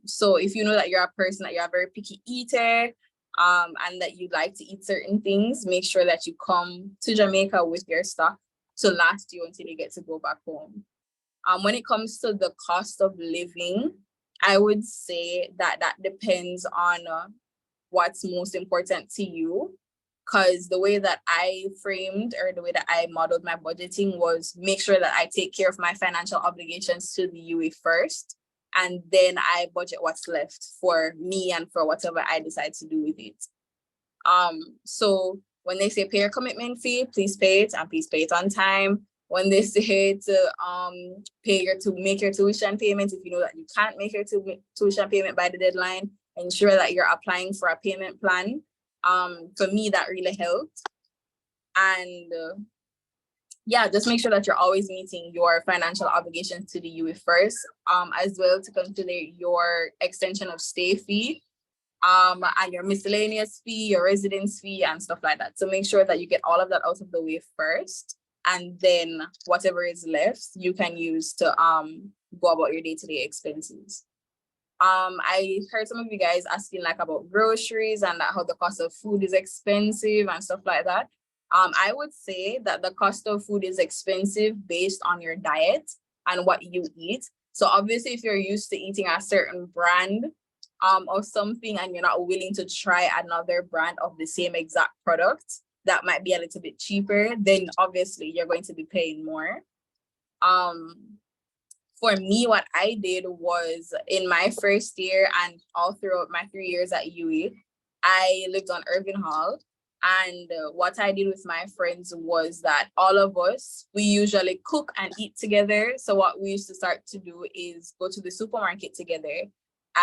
So if you know that you're a person that you're a very picky eater, and that you like to eat certain things, make sure that you come to Jamaica with your stock to last you until you get to go back home. When it comes to the cost of living, I would say that depends on what's most important to you. Because the way that I framed or the way that I modeled my budgeting was make sure that I take care of my financial obligations to the UWI first, and then I budget what's left for me and for whatever I decide to do with it. So when they say pay your commitment fee, please pay it, and please pay it on time. When they say to make your tuition payment, if you know that you can't make your tuition payment by the deadline, ensure that you're applying for a payment plan. For me, that really helped. And yeah, just make sure that you're always meeting your financial obligations to the UWI first, as well to consider your extension of stay fee, and your miscellaneous fee, your residence fee, and stuff like that. So make sure that you get all of that out of the way first, and then whatever is left, you can use to go about your day-to-day expenses. I heard some of you guys asking like about groceries and how the cost of food is expensive and stuff like that. I would say that the cost of food is expensive based on your diet and what you eat. So obviously, if you're used to eating a certain brand or something and you're not willing to try another brand of the same exact product that might be a little bit cheaper, then obviously you're going to be paying more. For me, what I did was in my first year and all throughout my 3 years at UWI, I lived on Irving Hall. And what I did with my friends was that all of us, we usually cook and eat together. So what we used to start to do is go to the supermarket together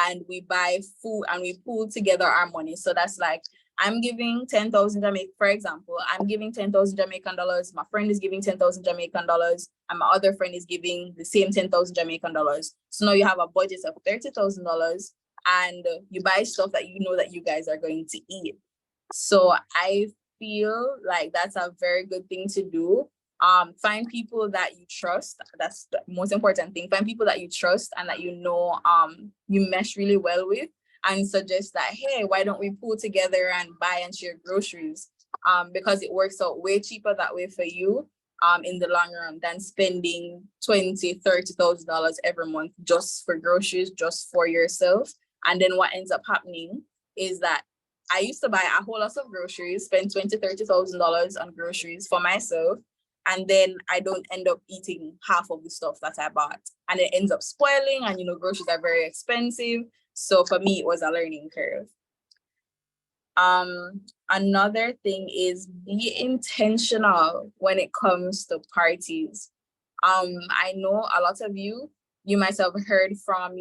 and we buy food and we pool together our money. So that's like, I'm giving 10,000 Jamaican, for example, I'm giving 10,000 Jamaican dollars. My friend is giving 10,000 Jamaican dollars, and my other friend is giving the same 10,000 Jamaican dollars. So now you have a budget of $30,000 and you buy stuff that you know that you guys are going to eat. So I feel like that's a very good thing to do. Find people that you trust. That's the most important thing. Find people that you trust and that you know you mesh really well with, and suggest that, hey, why don't we pool together and buy and share groceries? Because it works out way cheaper that way for you in the long run than spending $20,000, $30,000 every month just for groceries, just for yourself. And then what ends up happening is that I used to buy a whole lot of groceries, spend $20,000, $30,000 on groceries for myself, and then I don't end up eating half of the stuff that I bought, and it ends up spoiling. And groceries are very expensive. So for me, it was a learning curve. Another thing is be intentional when it comes to parties. I know a lot of you might have heard from,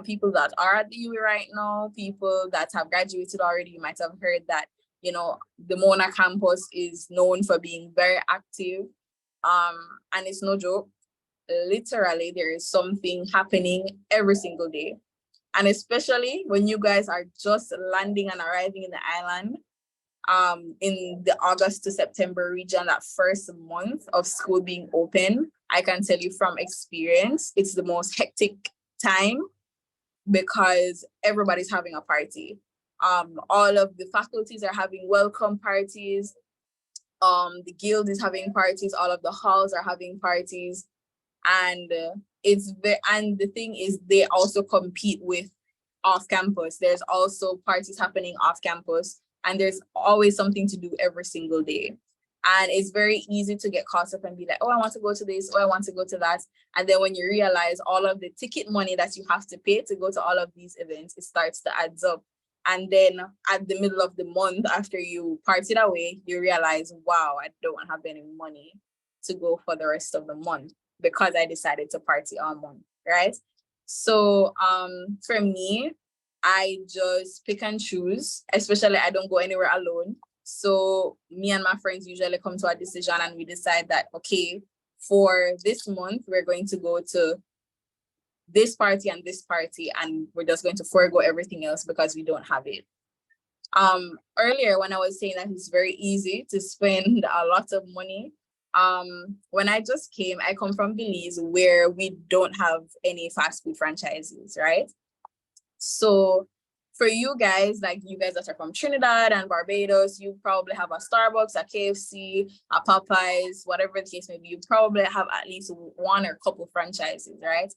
people that are at the UWI right now, people that have graduated already. You might have heard that, the Mona campus is known for being very active. And it's no joke. Literally, there is something happening every single day. And especially when you guys are just landing and arriving in the island, in the August to September region, that first month of school being open, I can tell you from experience, it's the most hectic time because everybody's having a party. All of the faculties are having welcome parties. The guild is having parties. All of the halls are having parties. And the thing is, they also compete with off campus. There's also parties happening off campus, and there's always something to do every single day. And it's very easy to get caught up and be like, oh, I want to go to this, oh, I want to go to that. And then when you realize all of the ticket money that you have to pay to go to all of these events, it starts to add up. And then at the middle of the month, after you partied away, you realize, wow, I don't have any money to go for the rest of the month, because I decided to party all month, right? So for me, I just pick and choose, especially I don't go anywhere alone. So me and my friends usually come to a decision and we decide that, okay, for this month, we're going to go to this party, and we're just going to forego everything else because we don't have it. Earlier when I was saying that it's very easy to spend a lot of money, when I just came, I come from Belize where we don't have any fast food franchises, right? So for you guys, like you guys that are from Trinidad and Barbados, you probably have a Starbucks, a KFC, a Popeyes, whatever the case may be. You probably have at least one or couple franchises, right?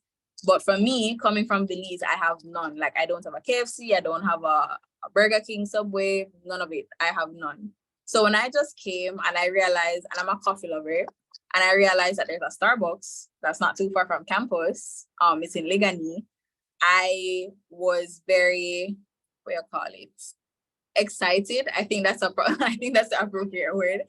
But for me, coming from Belize, I have none. Like I don't have a KFC, I don't have a Burger King, Subway, none of it. I have none. So when I just came and I realized, and I'm a coffee lover, and I realized that there's a Starbucks that's not too far from campus. It's in Ligani. I was very, what you call it, excited. I think that's I think that's the appropriate word.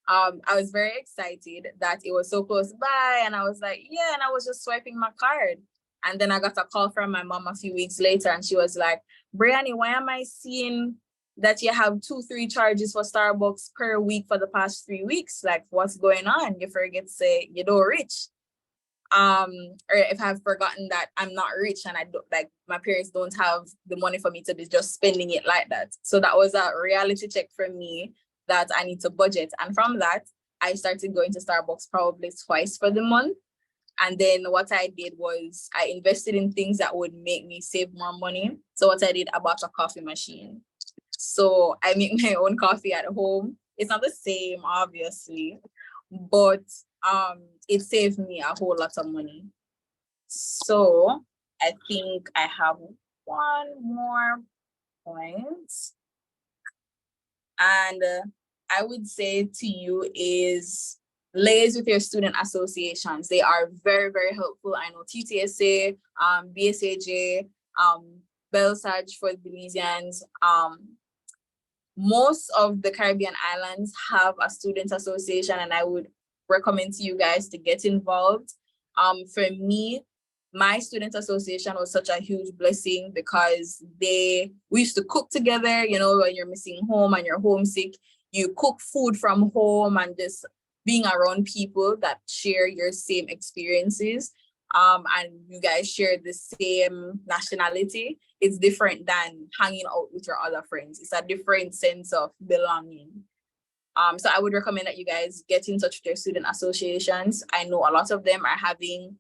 I was very excited that it was so close by, and I was like, yeah, and I was just swiping my card. And then I got a call from my mom a few weeks later, and she was like, Brianni, why am I seeing that you have 2-3 charges for Starbucks per week for the past 3 weeks? Like, what's going on? You forget to say you don't rich. Or if I've forgotten that I'm not rich and I don't, like, my parents don't have the money for me to be just spending it like that. So that was a reality check for me that I need to budget. And from that, I started going to Starbucks probably twice for the month. And then what I did was I invested in things that would make me save more money. So what I did, I bought a coffee machine. So I make my own coffee at home. It's not the same, obviously, but it saved me a whole lot of money. So I think I have one more point. And I would say to you is liaise with your student associations. They are very, very helpful. I know TTSA, BSAJ, Belsage for Belizeans. Most of the Caribbean islands have a student association, and I would recommend to you guys to get involved. For me, my student association was such a huge blessing because we used to cook together. You know, when you're missing home and you're homesick, you cook food from home, and just being around people that share your same experiences, and you guys share the same nationality. It's different than hanging out with your other friends. It's a different sense of belonging. So I would recommend that you guys get in touch with your student associations. I know a lot of them are having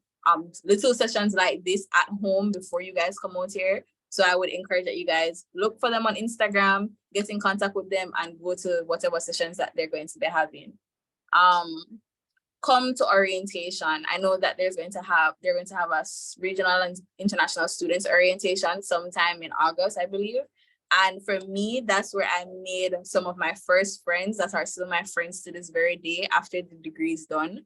little sessions like this at home before you guys come out here. So I would encourage that you guys look for them on Instagram, get in contact with them, and go to whatever sessions that they're going to be having. Come to orientation. I know that they're going to have a regional and international students orientation sometime in August, I believe. And for me, that's where I made some of my first friends that are still my friends to this very day after the degree is done.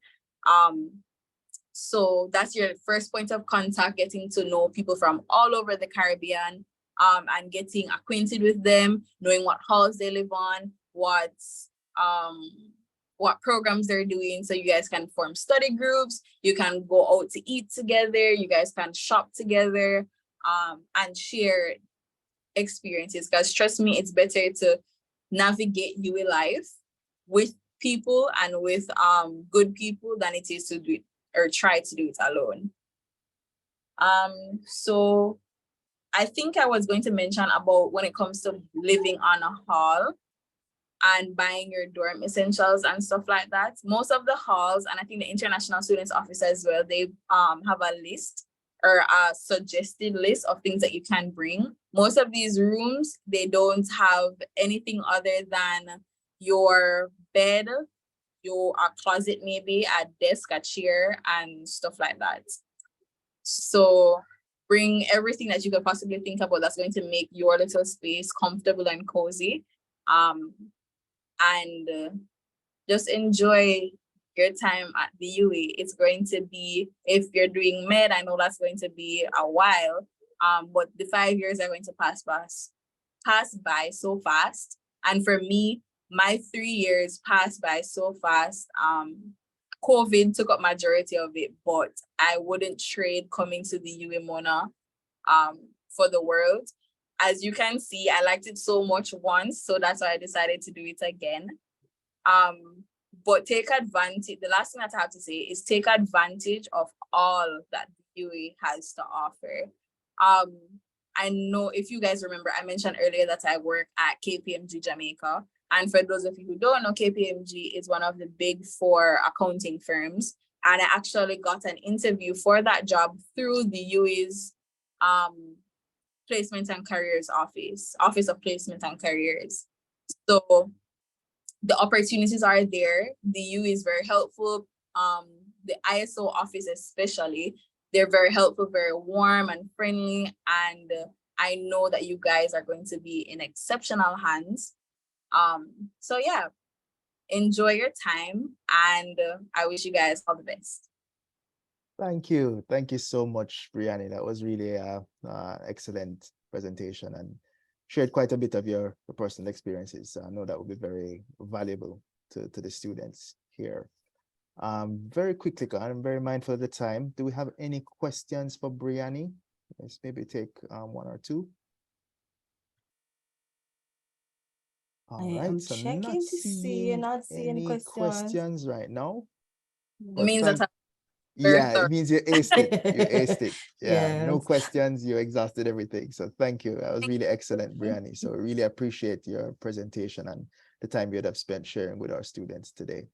So that's your first point of contact, getting to know people from all over the Caribbean, and getting acquainted with them, knowing what halls they live on, what programs they're doing, so you guys can form study groups, you can go out to eat together, you guys can shop together, and share experiences. Because trust me, it's better to navigate UWI life with people and with good people than it is to do it or try to do it alone. So I think I was going to mention about when it comes to living on a hall and buying your dorm essentials and stuff like that. Most of the halls, and I think the International Students Office as well, they have a list or a suggested list of things that you can bring. Most of these rooms, they don't have anything other than your bed, a closet maybe, a desk, a chair, and stuff like that. So bring everything that you could possibly think about that's going to make your little space comfortable and cozy. And just enjoy your time at the UWI. It's going to be, if you're doing med, I know that's going to be a while, but the 5 years are going to pass by so fast. And for me, my 3 years passed by so fast. COVID took up majority of it, but I wouldn't trade coming to the UWI Mona for the world. As you can see, I liked it so much once, so that's why I decided to do it again. But take advantage, the last thing that I have to say is take advantage of all that the UWI has to offer. I know if you guys remember, I mentioned earlier that I work at KPMG Jamaica. And for those of you who don't know, KPMG is one of the big 4 accounting firms. And I actually got an interview for that job through the UWI's Placement and Careers Office of Placement and Careers. So the opportunities are there. The UWI is very helpful. The ISO office especially, they're very helpful, very warm and friendly. And I know that you guys are going to be in exceptional hands. So yeah, enjoy your time, and I wish you guys all the best. Thank you. Thank you so much, Brianni. That was really a excellent presentation and shared quite a bit of your personal experiences. I know that will be very valuable to the students here. Very quickly, I'm very mindful of the time. Do we have any questions for Brianni? Let's maybe take 1 or 2. All right, so checking not to see, not seeing any questions. questions right now. It means that I'm yeah, it means you aced it. You aced it. Yeah, no Yes. questions. You exhausted everything. So thank you. That was really excellent, Brianni. So we really appreciate your presentation and the time you'd have spent sharing with our students today.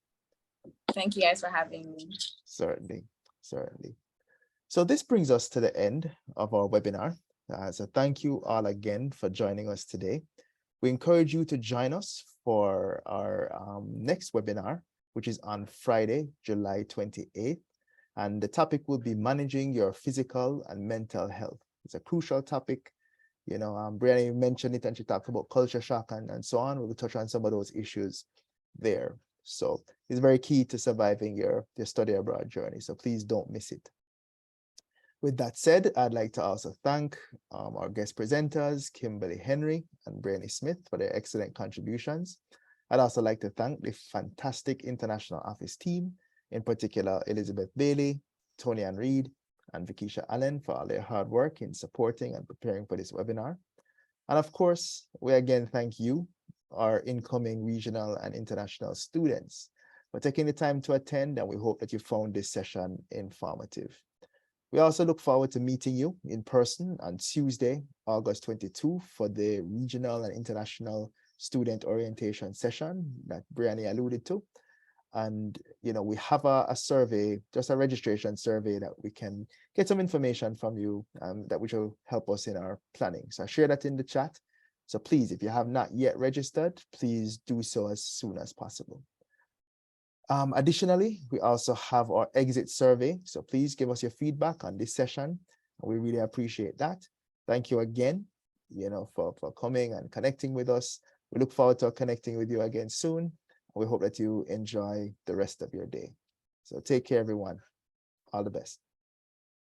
Thank you guys for having me. Certainly, certainly. So this brings us to the end of our webinar. So thank you all again for joining us today. We encourage you to join us for our next webinar, which is on Friday, July 28th. And the topic will be managing your physical and mental health. It's a crucial topic. You know, Brianni mentioned it and she talked about culture shock and so on. We'll touch on some of those issues there. So it's very key to surviving your study abroad journey. So please don't miss it. With that said, I'd like to also thank our guest presenters, Kimberly Henry and Brianni Smith, for their excellent contributions. I'd also like to thank the fantastic International Office team, in particular, Elizabeth Bailey, Tony Ann Reed, and Vikisha Allen for all their hard work in supporting and preparing for this webinar. And of course, we again thank you, our incoming regional and international students, for taking the time to attend, and we hope that you found this session informative. We also look forward to meeting you in person on Tuesday, August 22, for the regional and international student orientation session that Brianni alluded to. And, you know, we have a survey, just a registration survey that we can get some information from you that which will help us in our planning. So I share that in the chat. So please, if you have not yet registered, please do so as soon as possible. Additionally, we also have our exit survey. So please give us your feedback on this session. We really appreciate that. Thank you again, you know, for coming and connecting with us. We look forward to connecting with you again soon. We hope that you enjoy the rest of your day. So take care, everyone. All the best.